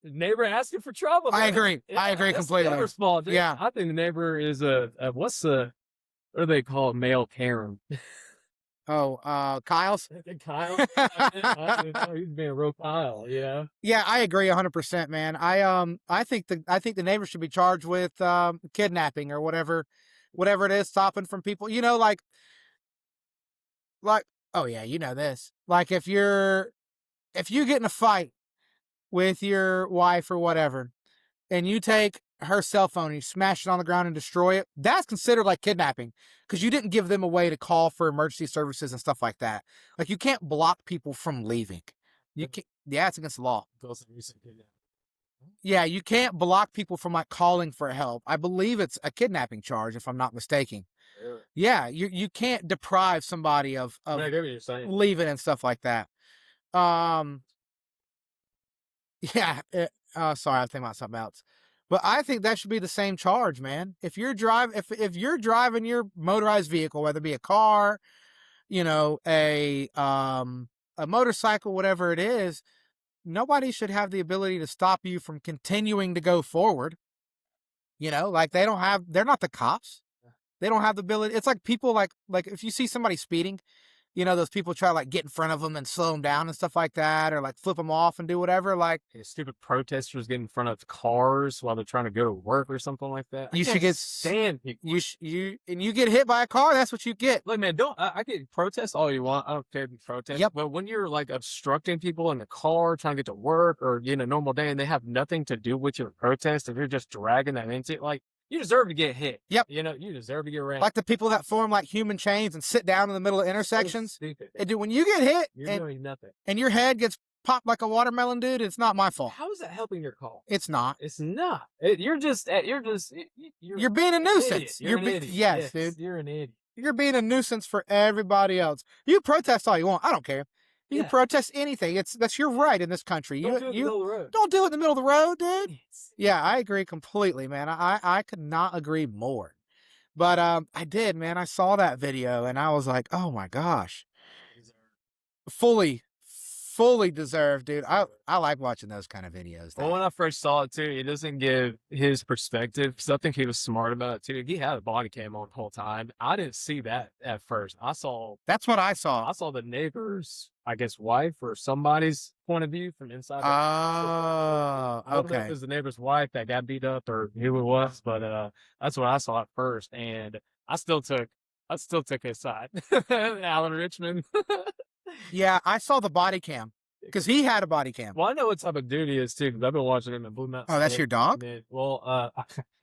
the neighbor asking for trouble. I agree. Yeah, I agree completely. Neighbor's fault, dude. Yeah. I think the neighbor is what do they call it? Male Karen. Oh, Kyle's? Kyle? He's being a real Kyle, yeah. Yeah, I agree 100%, man. I think the neighbor should be charged with kidnapping or whatever it is, stopping from people. Like oh yeah, this. Like if you get in a fight with your wife or whatever, and you take her cell phone and you smash it on the ground and destroy it, that's considered like kidnapping because you didn't give them a way to call for emergency services and stuff like that. Like you can't block people from leaving. You can't, yeah, it's against the law. Yeah, you can't block people from like calling for help. I believe it's a kidnapping charge, if I'm not mistaken. Really? Yeah, you can't deprive somebody of I get what you're saying. leaving and stuff like that. Yeah. Sorry, I'm thinking about something else. But I think that should be the same charge, man. If you're driving your motorized vehicle, whether it be a car, a motorcycle, whatever it is, nobody should have the ability to stop you from continuing to go forward. Like they're not the cops. They don't have the ability. It's like people like if you see somebody speeding, those people try to like get in front of them and slow them down and stuff like that, or like flip them off and do whatever. Like stupid protesters get in front of cars while they're trying to go to work or something like that. You should get stand people. You get hit by a car. That's what you get. Look, man, I can protest all you want. I don't care if you protest. Yep. But when you're like obstructing people in the car trying to get to work or normal day and they have nothing to do with your protest, and you're just dragging them into it, like. You deserve to get hit. Yep. You deserve to get rammed. Like the people that form like human chains and sit down in the middle of intersections. Stupid. And dude, when you get hit you're doing nothing. And your head gets popped like a watermelon, dude, it's not my fault. How is that helping your call? It's not. It's not. You're being a nuisance. You're an idiot. Yes, dude. You're an idiot. You're being a nuisance for everybody else. You protest all you want. I don't care. You can protest anything. That's your right in this country. Don't do it in the middle of the road. Don't do it in the middle of the road, dude. Yes. Yeah, I agree completely, man. I could not agree more. But I did, man. I saw that video and I was like, oh my gosh. Fully deserved, dude. I like watching those kind of videos. Well, when I first saw it too, it doesn't give his perspective because I think he was smart about it too. He had a body cam on the whole time. I didn't see that at first. That's what I saw. I saw the neighbor's, I guess, wife or somebody's point of view from inside. Oh, I don't know okay. if it was the neighbor's wife that got beat up or who it was, but that's what I saw at first, and I still took his side. Alan Richmond. Yeah, I saw the body cam because he had a body cam. Well, I know what type of dude he is too because I've been watching him in Blue Mountain. Oh, that's your dog? Man, well,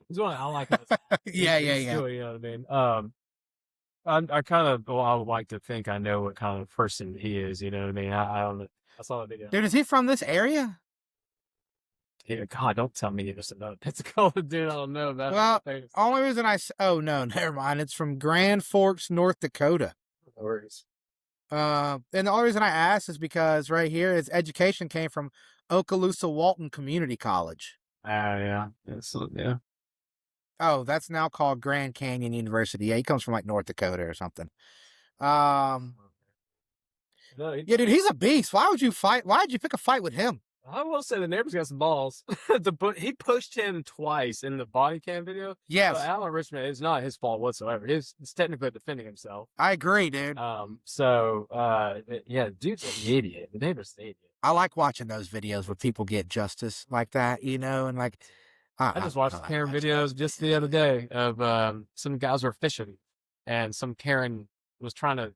he's one I like. Yeah. Still, you know what I mean? I kind of, I would like to think I know what kind of person he is. You know what I mean? I don't know. I saw the video. Dude, is he from this area? Yeah, God, don't tell me it's about Pensacola, dude. I don't know about. Well, only reason oh no, never mind. It's from Grand Forks, North Dakota. No worries. And the only reason I asked is because right here his education came from Okaloosa Walton Community College. Yeah. Yeah. Oh, that's now called Grand Canyon University. Yeah, he comes from like North Dakota or something. No, yeah, dude, he's a beast. Why would you fight? Why did you pick a fight with him? I will say the neighbor's got some balls. He pushed him twice in the body cam video. Yes. So Alan Richmond, it's not his fault whatsoever. He's technically defending himself. I agree, dude. Yeah, dude's an idiot. The neighbor's an idiot. I like watching those videos where people get justice like that, and like. I just watched Karen videos just the other day of some guys were fishing, and some Karen was trying to.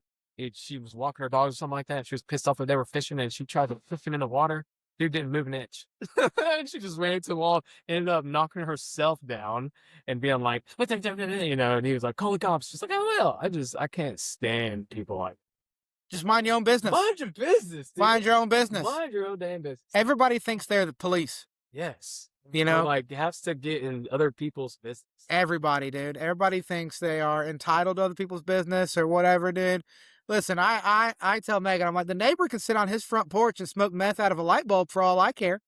She was walking her dogs or something like that. She was pissed off that they were fishing, and she tried to fish him in the water. Dude didn't move an inch. She just ran into the wall, ended up knocking herself down and being like, and he was like, call the cops. She's like, I will. I can't stand people like. Just mind your own business. Mind your business, dude. Mind your own business. Mind your own damn business. Everybody thinks they're the police. Yes. Like has to get in other people's business. Everybody, dude. Everybody thinks they are entitled to other people's business or whatever, dude. Listen, I tell Megan, I'm like, the neighbor can sit on his front porch and smoke meth out of a light bulb for all I care.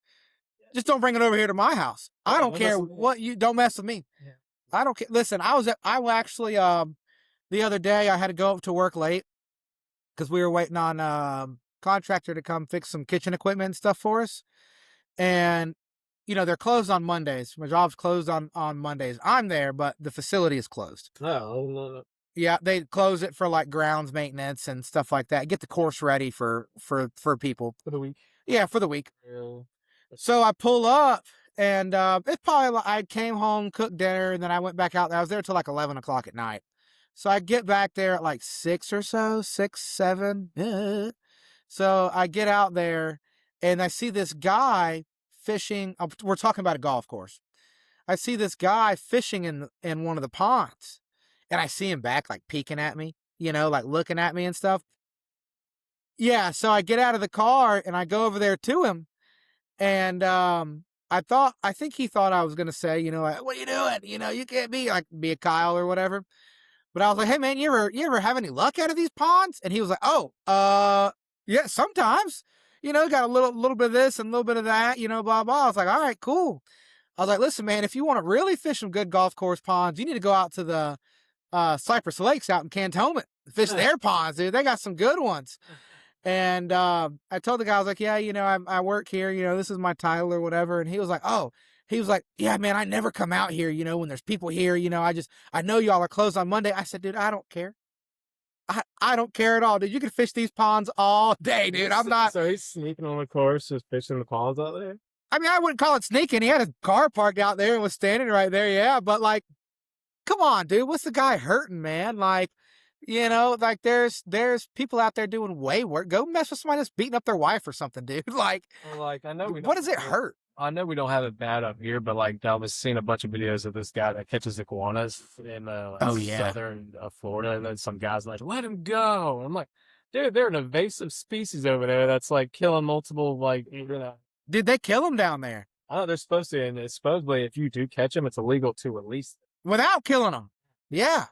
Just don't bring it over here to my house. I don't care what you don't mess with me. Yeah. I don't care. Listen, I actually the other day I had to go up to work late because we were waiting on contractor to come fix some kitchen equipment and stuff for us. And they're closed on Mondays. My job's closed on Mondays. I'm there, but the facility is closed. No. Yeah, they close it for like grounds maintenance and stuff like that. Get the course ready for people. For the week? Yeah, for the week. Yeah. So I pull up and it's probably like I came home, cooked dinner, and then I went back out there. I was there till like 11 o'clock at night. So I get back there at like 6 or so, 6, 7. So I get out there and I see this guy fishing. We're talking about a golf course. I see this guy fishing in one of the ponds, and I see him back, like peeking at me, like looking at me and stuff. Yeah, so I get out of the car and I go over there to him, and I think he thought I was gonna say, like, what are you doing? You can't be a Kyle or whatever. But I was like, hey man, you ever have any luck out of these ponds? And he was like, oh, yeah, sometimes. Got a little bit of this and a little bit of that, blah blah. I was like, all right, cool. I was like, listen, man, if you want to really fish some good golf course ponds, you need to go out to the Cypress Lakes out in Cantonment. Fish their ponds, dude. They got some good ones. And I told the guy, I was like, yeah, I work here, this is my title or whatever. And he was like, oh, yeah, man, I never come out here, when there's people here, I know y'all are closed on Monday. I said, dude, I don't care. I don't care at all, dude. You can fish these ponds all day, dude. I'm not. So he's sneaking on the course, just fishing the ponds out there? I mean, I wouldn't call it sneaking. He had his car parked out there and was standing right there. Yeah. But like, come on, dude. What's the guy hurting, man? Like, like there's people out there doing way worse. Go mess with somebody that's beating up their wife or something, dude. Like, I know what does it hurt? I know we don't have it bad up here, but like I was seeing a bunch of videos of this guy that catches iguanas in southern Florida, and then some guys like, let him go. And I'm like, dude, they're an invasive species over there that's like killing multiple Did they kill them down there? I know they're supposed to, and supposedly if you do catch them, it's illegal to release them without killing them. Yeah.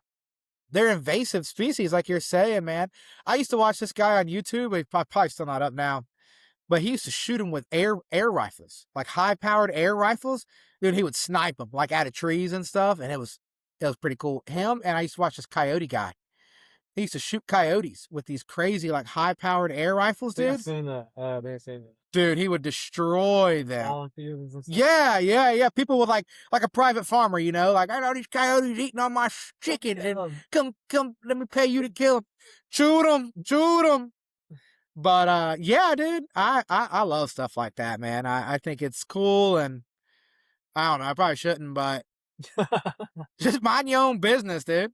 They're invasive species, like you're saying, man. I used to watch this guy on YouTube. He's probably still not up now, but he used to shoot them with air rifles, like high-powered air rifles. Dude, he would snipe them like out of trees and stuff, and it was pretty cool. Him, and I used to watch this coyote guy. He used to shoot coyotes with these crazy, like high-powered air rifles, dude. I've seen that. I've seen that. Dude, he would destroy them. Yeah. People with like a private farmer, like, I know these coyotes eating on my chicken, and come, let me pay you to kill them. Shoot them. But yeah, dude, I love stuff like that, man. I think it's cool, and I don't know, I probably shouldn't, but just mind your own business, dude.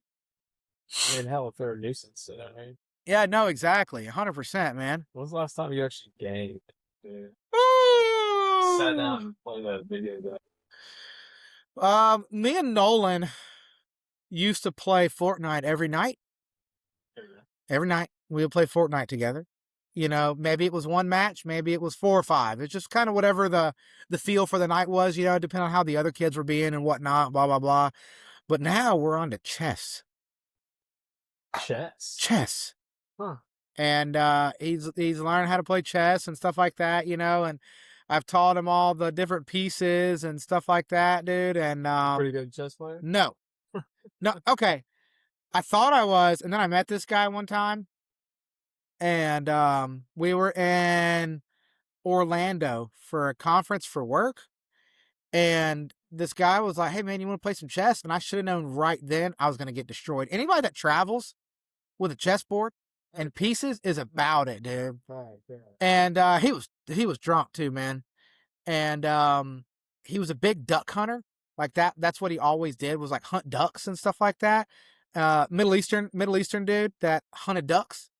I mean, hell, if they're a nuisance, right? Yeah, no, exactly, 100%, man. When was the last time you actually gamed? Dude. Sat down and played that video game. Me and Nolan used to play Fortnite every night. Every night we would play Fortnite together. Maybe it was one match, maybe it was 4 or 5. It's just kind of whatever the feel for the night was, depending on how the other kids were being and whatnot, blah blah blah. But now we're on to chess. Chess. Huh. And he's learning how to play chess and stuff like that, and I've taught him all the different pieces and stuff like that, dude. And pretty good chess player? No. Okay. I thought I was, and then I met this guy one time, and we were in Orlando for a conference for work, and this guy was like, hey man, you want to play some chess? And I should have known right then I was going to get destroyed. Anybody that travels with a chessboard and pieces is about it, dude. And he was drunk too, man. And he was a big duck hunter. Like that's what he always did, was like hunt ducks and stuff like that. Middle Eastern dude that hunted ducks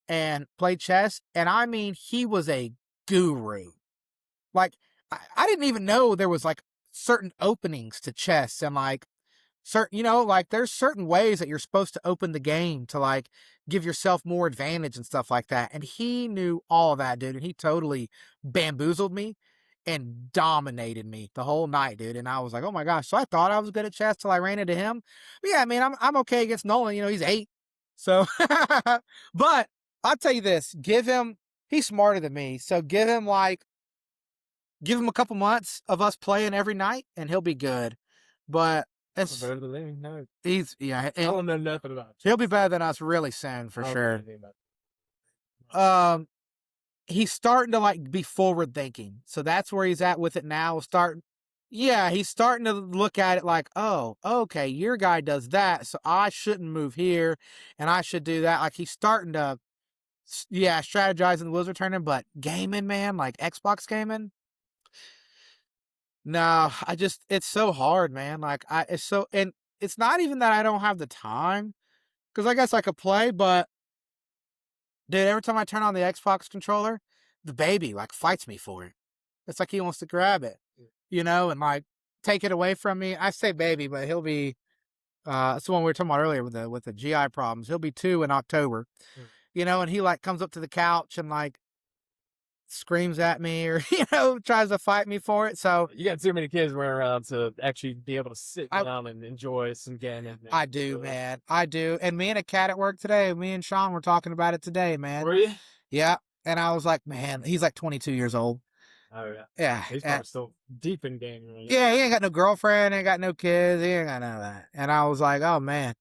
and played chess. And I mean, he was a guru. Like I didn't even know there was like certain openings to chess, and like certain, like there's certain ways that you're supposed to open the game to like give yourself more advantage and stuff like that. And he knew all of that, dude. And he totally bamboozled me and dominated me the whole night, dude. And I was like, oh my gosh. So I thought I was good at chess till I ran into him. But yeah, I mean, I'm okay against Nolan. He's 8. So, but I'll tell you this, he's smarter than me. So give him a couple months of us playing every night and he'll be good. But it's better than me. No. I don't know nothing about it. He'll be better than us really soon, for sure. He's starting to like be forward thinking. So that's where he's at with it now. He's starting to look at it like, oh, okay, your guy does that, so I shouldn't move here and I should do that. Like he's starting to strategize in the Wizard Tournament, but gaming, man, like Xbox gaming. No, it's so hard, man. Like and it's not even that I don't have the time, because I guess I could play, but dude, every time I turn on the Xbox controller, the baby like fights me for it. It's like he wants to grab it, and like take it away from me. I say baby, but he'll be. It's the one we were talking about earlier with the GI problems. He'll be 2 in October, and he like comes up to the couch and like screams at me or tries to fight me for it. So You got too many kids running around to actually be able to sit down and enjoy some gaming. I do, man. I do. And me and a cat at work today, me and Sean were talking about it today, man. Were you? Yeah. And I was like, man, he's like 22 years old. Oh, yeah. Yeah. He's probably still deep in gaming. Right? Yeah, he ain't got no girlfriend, ain't got no kids, he ain't got none of that. And I was like, oh, man.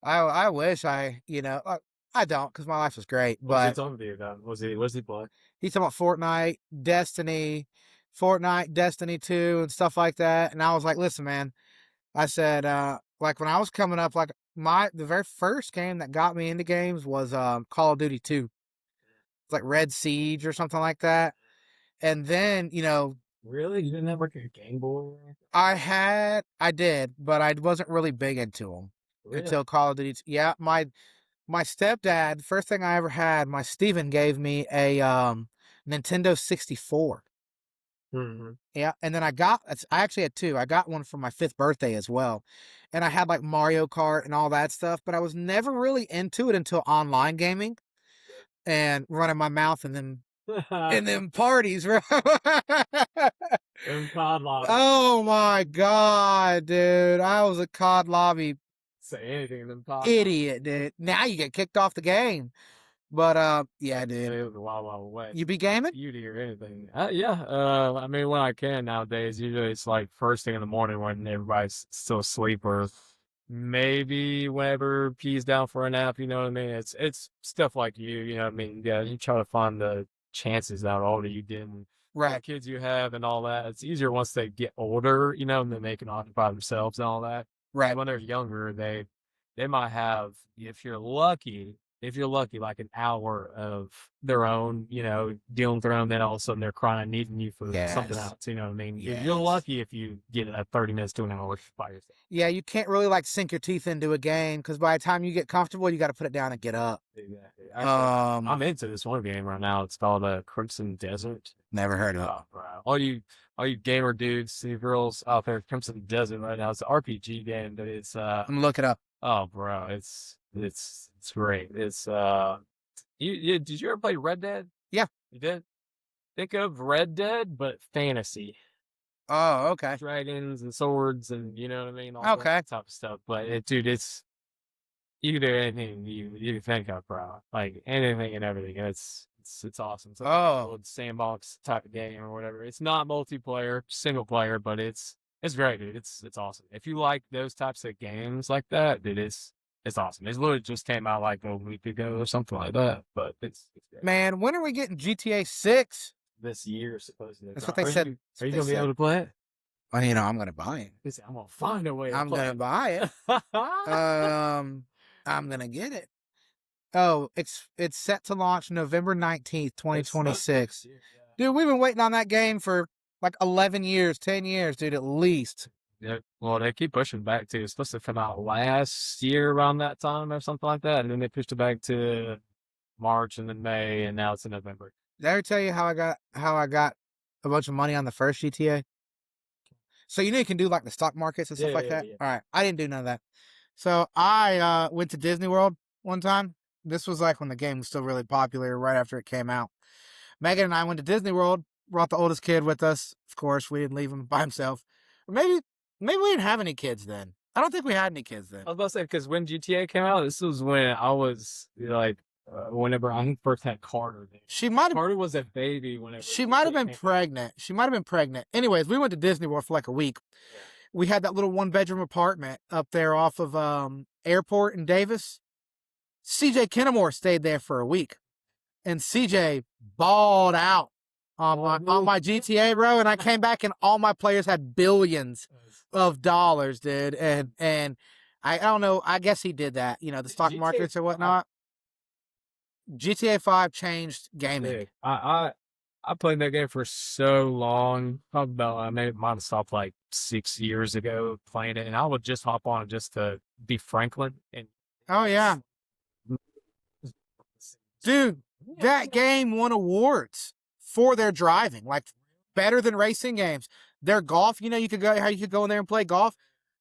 I wish I don't, because my life was great. What was But he talking to you about? What was he playing? he's talking about Fortnite, Destiny 2, and stuff like that. And I was like, listen, man, I said, like when I was coming up, like the very first game that got me into games was Call of Duty 2. It's like Red Siege or something like that. And then, Really? You didn't have like a Game Boy? I did, but I wasn't really big into them until Call of Duty 2. Yeah, my stepdad, first thing I ever had, my Steven gave me a Nintendo 64. Mm-hmm. Yeah, and then I actually had 2. I got one for my 5th birthday as well. And I had like Mario Kart and all that stuff, but I was never really into it until online gaming and running my mouth and then in them parties, bro. COD lobby. Oh my god, dude. I was a COD lobby Say anything in them COD idiot, dude. Now you get kicked off the game. But yeah, dude. It was a wild west. You be gaming? Beauty or anything. Yeah. I mean, when I can nowadays, usually it's like first thing in the morning when everybody's still asleep, or maybe whenever P's down for a nap. You know what I mean? It's stuff like you know what I mean? Yeah, you try to find the chances out older you did, and Right. the kids you have and all that. It's easier once they get older, and then they can occupy themselves and all that. Right. When they're younger, they might have, if you're lucky, like an hour of their own, dealing with their own, then all of a sudden they're crying, needing you for something else. You know what I mean? Yes. You're lucky if you get 30 minutes to an hour by yourself. Yeah, you can't really like sink your teeth into a game because by the time you get comfortable, you got to put it down and get up. Exactly. Actually, I'm into this one game right now. It's called Crimson Desert. Never heard of it. Oh, bro. All you gamer dudes, and girls out there, Crimson Desert right now. It's an RPG game, but it's I'm gonna look it up. Oh, bro, it's great. It's did you ever play Red Dead? Yeah. You did? Think of Red Dead, but fantasy. Oh, okay. Dragons and swords and you know what I mean? All Okay. that type of stuff. But dude, it's you can do anything you think of, bro. Like anything and everything. It's awesome. It's like a sandbox type of game or whatever. It's not multiplayer, single player, but it's great, dude. It's awesome. If you like those types of games like that, dude, it's awesome. It's literally just came out like a week ago or something like that. But it's great. Man, when are we getting GTA 6? This year, supposedly. That's what they said. Are you gonna be able to play it? Well, I'm gonna buy it. I'm gonna find a way. I'm gonna buy it. I'm gonna get it. Oh, it's set to launch November 19th, 2026. Dude, we've been waiting on that game for like 11 years, 10 years, dude, at least. Yeah, well, they keep pushing back too. It's supposed to come out last year around that time or something like that, and then they pushed it back to March and then May, and now it's in November. Did I ever tell you how I got a bunch of money on the first GTA? So you can do like the stock markets and stuff like that? Yeah. All right. I didn't do none of that. So I went to Disney World one time. This was like when the game was still really popular, right after it came out. Megan and I went to Disney World, brought the oldest kid with us. Of course, we didn't leave him by himself. Or maybe we didn't have any kids then. I don't think we had any kids then. I was about to say, because when GTA came out, this was when I was like, whenever I first had Carter. Carter was a baby whenever. She might have been pregnant. Anyways, we went to Disney World for like a week. Yeah. We had that little 1-bedroom apartment up there off of Airport in Davis. CJ Kennemore stayed there for a week. And CJ balled out on my GTA, bro. And I came back and all my players had billions of dollars, dude. And I don't know. I guess he did that, the stock markets or whatnot. GTA 5 changed gaming. Dude, I played that game for so long. Probably about I might have stopped like 6 years ago playing it, and I would just hop on just to be Franklin. And oh yeah, dude, that game won awards for their driving. Like better than racing games. Their golf, you could go in there and play golf.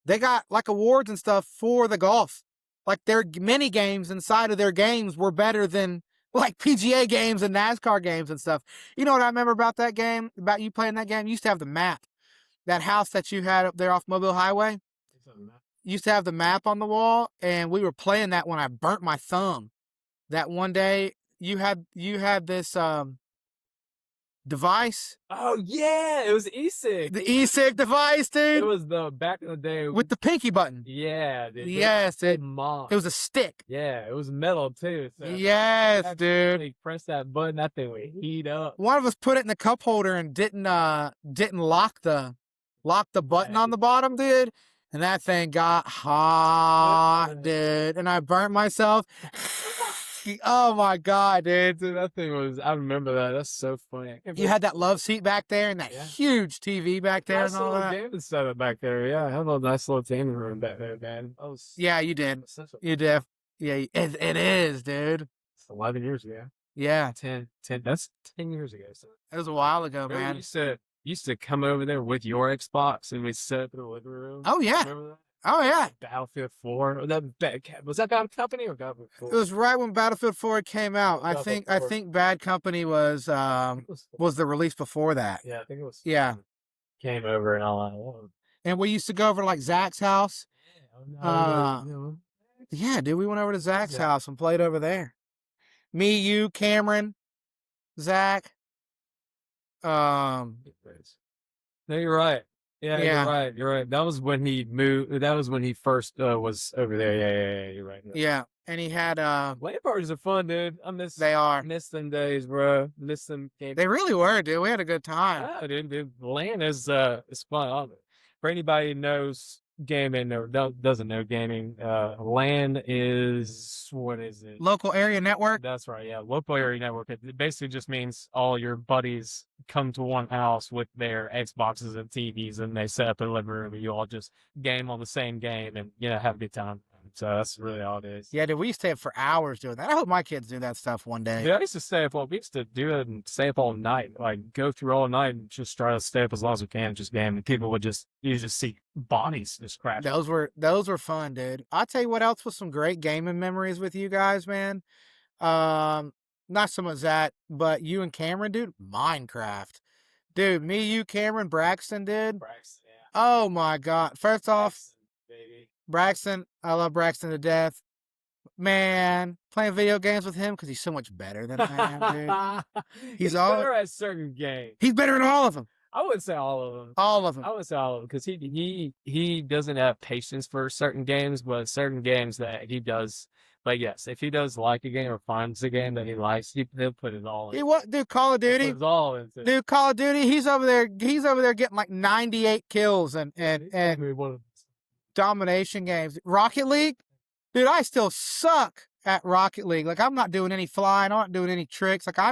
They got like awards and stuff for the golf. Like their mini games inside of their games were better than like PGA games and NASCAR games and stuff. You know what I remember about that game, about you playing that game? You used to have the map. That house that you had up there off Mobile Highway used to have the map on the wall, and we were playing that when I burnt my thumb. That one day you had this device. Oh yeah, it was e-cig. The e-cig device, dude. It was the back in the day with the pinky button. Yeah, dude. Yes, it was a stick. Yeah, it was metal too. So yes, dude. Press that button, that thing would heat up. One of us put it in the cup holder and didn't lock the button on the bottom, dude. And that thing got hot, dude. And I burnt myself. Oh my God, dude. That thing was, I remember that. That's so funny. You had that love seat back there and that huge TV back there and all that. Gaming setup back there. Yeah, I had a nice little gaming room back there, man. Yeah, you did. You did. Yeah, it is, dude. It's 11 years ago. Yeah. 10, that's 10 years ago. So. It was a while ago, man. Used to come over there with your Xbox and we'd set up in the living room. Oh, yeah. Remember that? Oh, yeah. Battlefield 4. Was that Bad Company or Battlefield 4? It was right when Battlefield 4 came out. I think Bad Company was the release before that. Yeah, I think it was. Yeah. Came over and all that. And we used to go over to like Zach's house. Yeah, dude, we went over to Zach's house and played over there. Me, you, Cameron, Zach. No, you're right. Yeah, you're right. That was when he moved. That was when he first was over there. Yeah, you're right. Yeah, and he had LAN parties are fun, dude. They are. Miss them days, bro. Miss them games. They really were, dude. We had a good time. Yeah, dude. LAN is fun. For anybody who knows gaming or doesn't know gaming, LAN is, what is it? Local area network. That's right. Yeah, local area network. It basically just means all your buddies come to one house with their Xboxes and TVs, and they set up a living room, and you all just game on the same game and have a good time. So that's really all it is. Yeah, dude, we used to stay up for hours doing that. I hope my kids do that stuff one day. Yeah, I used to stay up. We used to do it and stay up all night, like go through all night and just try to stay up as long as we can, just game. And people would you just see bodies just crash. Those were fun, dude. I'll tell you what else was some great gaming memories with you guys, man. Not so much that, but you and Cameron, dude, Minecraft. Dude, me, you, Cameron, Braxton, dude. Braxton, yeah. Oh my God. First off, baby. Braxton, I love Braxton to death. Man, playing video games with him because he's so much better than I am, dude. He's better at certain games. He's better than all of them. I wouldn't say all of them. All of them. I would say all of them because he doesn't have patience for certain games, but certain games that he does. But yes, if he does like a game or finds a game that he likes, he'll put it all in. Dude, Call of Duty. Put it all into. Dude, Call of Duty. He's over there getting like 98 kills and domination games. Rocket League, dude, I still suck at Rocket League. Like, I'm not doing any flying. I'm not doing any tricks. Like, I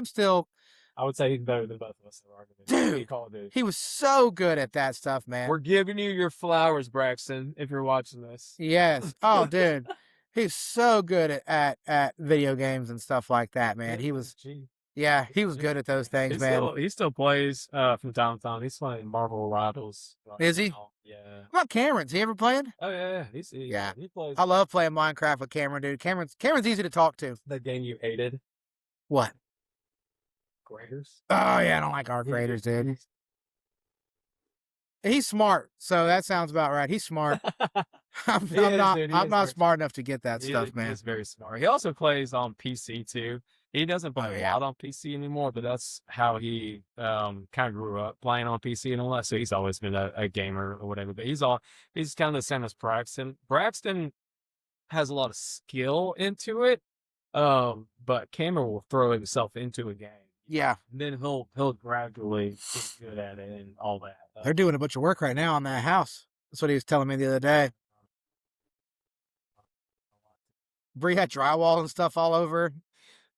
would say he's better than both of us in Rocket League. Dude, Call of Duty. He was so good at that stuff, man. We're giving you your flowers, Braxton, if you're watching this. Yes. Oh, dude. He's so good at video games and stuff like that, man. He was good at those things, man. He still plays from time to time. He's playing Marvel Rivals. Right. Is he? Now. Yeah. What about Cameron's? He ever played? Oh yeah. He plays. I love playing Minecraft with Cameron, dude. Cameron's easy to talk to. The game you hated. What? Graders. Oh yeah, I don't like our graders, dude. He's smart, so that sounds about right. He's smart. I'm not smart enough to get that stuff, man. He's very smart. He also plays on PC too. He doesn't play a lot on PC anymore, but that's how he kind of grew up playing on PC and all that. So he's always been a gamer or whatever. But he's kind of the same as Braxton. Braxton has a lot of skill into it, but Cameron will throw himself into a game. Yeah. And then he'll gradually get good at it and all that. They're doing a bunch of work right now on that house. That's what he was telling me the other day. Bree had drywall and stuff all over.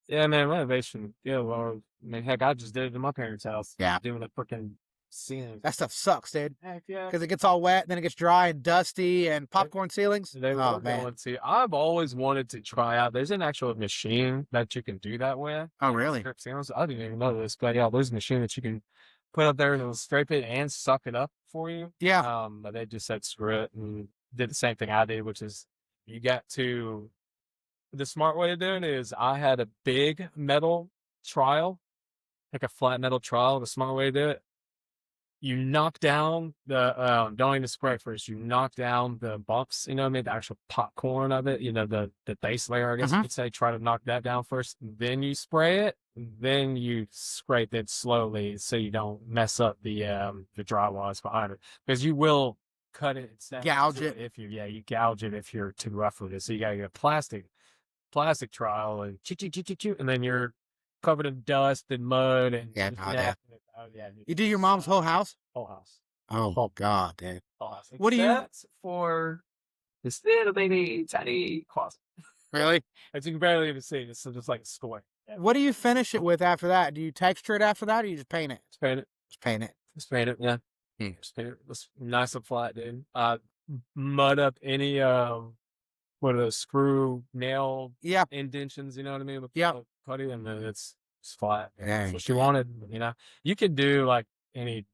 Yeah, man, renovation. Yeah, well, I mean, heck, I just did it in my parents' house. Yeah. Doing a freaking ceiling. That stuff sucks, dude. Heck yeah. Because it gets all wet, then it gets dry and dusty and popcorn ceilings. Oh, man. I've always wanted to try out. There's an actual machine that you can do that with. Oh, really? I didn't even know this, but yeah, there's a machine that you can put up there and it'll scrape it and suck it up for you. Yeah. But they just said screw it and did the same thing I did, which is you got to. The smart way of doing it is I had a big metal trial, like a flat metal trial. The smart way to do it, you knock down the don't even spray first. You knock down the bumps, you know what I mean? The actual popcorn of it, the base layer, I guess you could say. Try to knock that down first. Then you spray it. Then you scrape it slowly so you don't mess up the drywall that's behind it. Because you will cut it, Gouge it. if you gouge it if you're too rough with it. So you gotta get a plastic trowel and and then you're covered in dust and mud and You do your mom's whole house? Whole house. Oh God, dude. Whole house. What do you Except for this little baby tiny closet? Really? As you can barely even see, it's just like a square. What do you finish it with after that? Do you texture it after that, or you just paint it? Just paint it. Just paint it. Just paint it. Yeah. Just paint it. It's nice and flat, dude. Mud up any what are those screw nail indentions? You know what I mean? With putty, and then it's flat. Yeah. That's what she wanted. You could do like any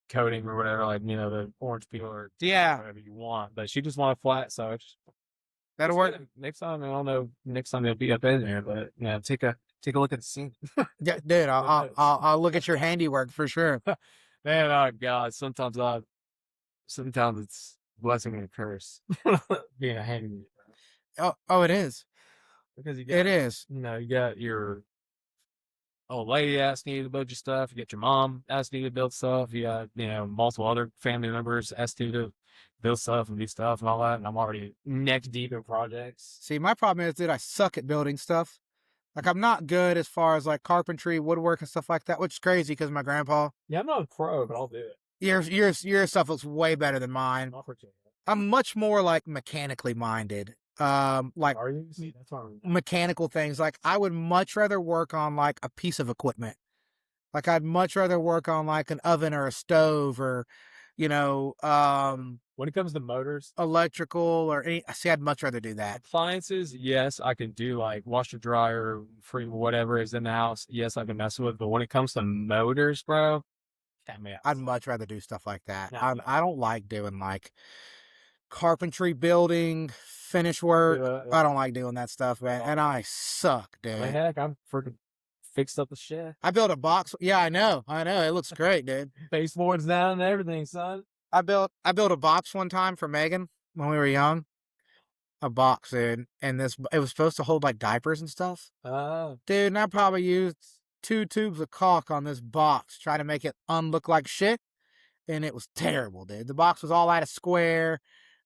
coating or whatever, like the orange peel or whatever you want, but she just wanted flat, so that'll work. Next time, I don't know. Next time they'll be up in there, but take a look at the scene. Yeah, dude, I'll look at your handiwork for sure. Man, oh God, sometimes it's a blessing and a curse being a handyman. Oh, it is. Because you got your old lady asking you to build your stuff. You got your mom asking you to build stuff. You got, multiple other family members asking you to build stuff and do stuff and all that. And I'm already neck deep in projects. See, my problem is, dude, I suck at building stuff. Like, I'm not good as far as like carpentry, woodwork, and stuff like that, which is crazy because my grandpa. Yeah, I'm not a pro, but I'll do it. Your stuff looks way better than mine. I'm much more like mechanically minded. Like Are you? See, that's what mechanical things. Like, I would much rather work on like a piece of equipment. Like, I'd much rather work on like an oven or a stove or, when it comes to motors, electrical or any. See, I'd much rather do that. Appliances, yes, I can do like washer, dryer, free whatever is in the house. Yes, I can mess with. But when it comes to motors, bro, I'd much rather do stuff like that. I don't like doing like carpentry, building, finish work. I don't like doing that stuff, man. And I suck, dude. Well, heck, I'm freaking fixed up the shed. I built a box. Yeah, I know. It looks great, dude. Baseboards down and everything, son. I built a box one time for Megan when we were young. A box, dude. And it was supposed to hold like diapers and stuff. Oh. Dude, and I probably used 2 tubes of caulk on this box trying to make it unlook like shit. And it was terrible, dude. The box was all out of square.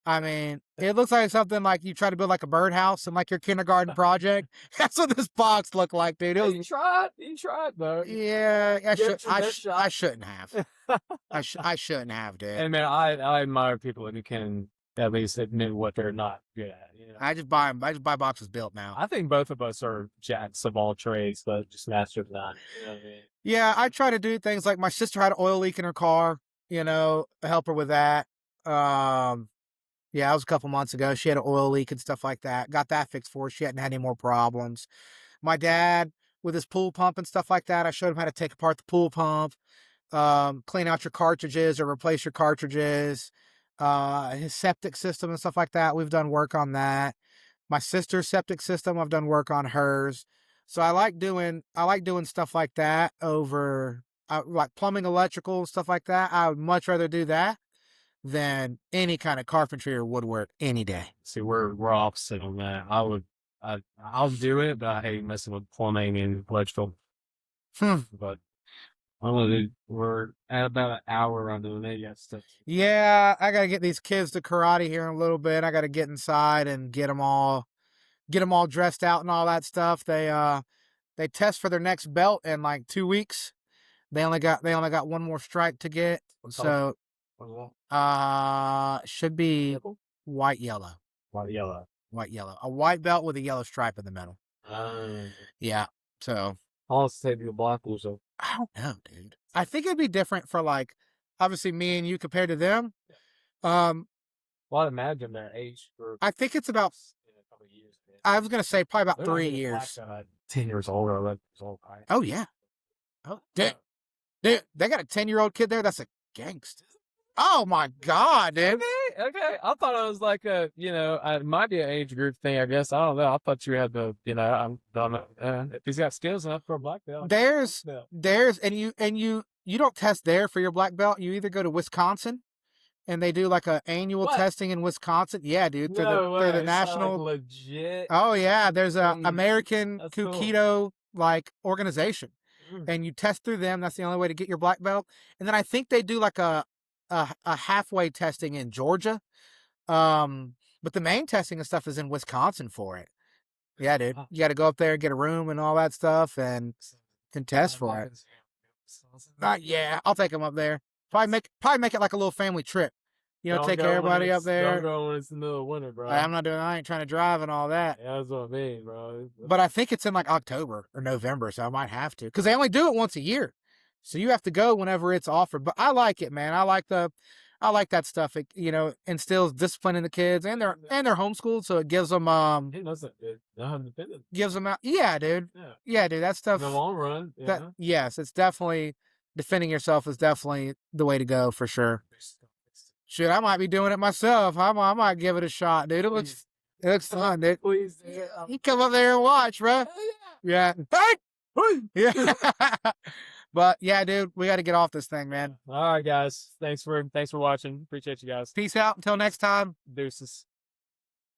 I mean, it looks like something like you try to build like a birdhouse in like your kindergarten project. That's what this box looked like, dude. You tried, though. Yeah, I shouldn't have. I shouldn't have, dude. And man, I admire people who can at least admit what they're not good at. I just buy boxes built now. I think both of us are jacks of all trades, but just master of none. You know what I mean? Yeah, I try to do things like my sister had an oil leak in her car. Help her with that. Yeah, it was a couple months ago. She had an oil leak and stuff like that. Got that fixed for her. She hadn't had any more problems. My dad, with his pool pump and stuff like that, I showed him how to take apart the pool pump, clean out your cartridges or replace your cartridges, his septic system and stuff like that. We've done work on that. My sister's septic system, I've done work on hers. So I like doing stuff like that over like plumbing, electrical, stuff like that. I would much rather do that than any kind of carpentry or woodwork any day. See, we're opposite on that. I'll do it, but I hate messing with plumbing and electrical. But we're at about an hour on doing that yet. Stuff. Yeah, I gotta get these kids to karate here in a little bit. I gotta get inside and get them all dressed out and all that stuff. They test for their next belt in like 2 weeks. They only got one more strike to get. So should be white yellow. A white belt with a yellow stripe in the middle. Yeah. So I'll say the black also. I don't know, dude. I think it'd be different for like obviously me and you compared to them. Well, I imagine their age for I think it's about a couple of years. Man. I was gonna say probably about 3 years. 10 years old or 11 years old. Right? Oh yeah. Oh, Dude, they got a 10-year-old kid there. That's a gangster. Oh my God, dude. Okay. I thought it was like a, it might be an age group thing, I guess. I don't know. I thought you had the, I don't know. If he's got skills enough for a black belt. And you don't test there for your black belt. You either go to Wisconsin and they do like a annual testing in Wisconsin. Yeah, dude. They're the national. Like legit. Oh yeah. There's a American Kukido like organization. And you test through them. That's the only way to get your black belt. And then I think they do like a halfway testing in Georgia. But the main testing and stuff is in Wisconsin for it. Yeah, dude. You got to go up there and get a room and all that stuff and can test for it. Yeah, I'll take them up there. Probably make it like a little family trip. Take everybody up there. Don't go when it's the middle of winter, bro. I ain't trying to drive and all that. Yeah, that's what I mean, bro. But I think it's in like October or November, so I might have to. Because they only do it once a year. So you have to go whenever it's offered. But I like it, man. I like that stuff. It, instills discipline in the kids, and they're homeschooled, so it gives them gives them out. Yeah, dude. Yeah, dude. That stuff in the long run. Yeah. Yes, it's definitely defending yourself is definitely the way to go for sure. Shit, I might be doing it myself. I might give it a shot, dude. It looks fun, dude. Please, you come up there and watch, bro. Yeah. Hey! Yeah. But yeah, dude, we got to get off this thing, man. All right, guys. Thanks for watching. Appreciate you guys. Peace out. Until next time. Deuces.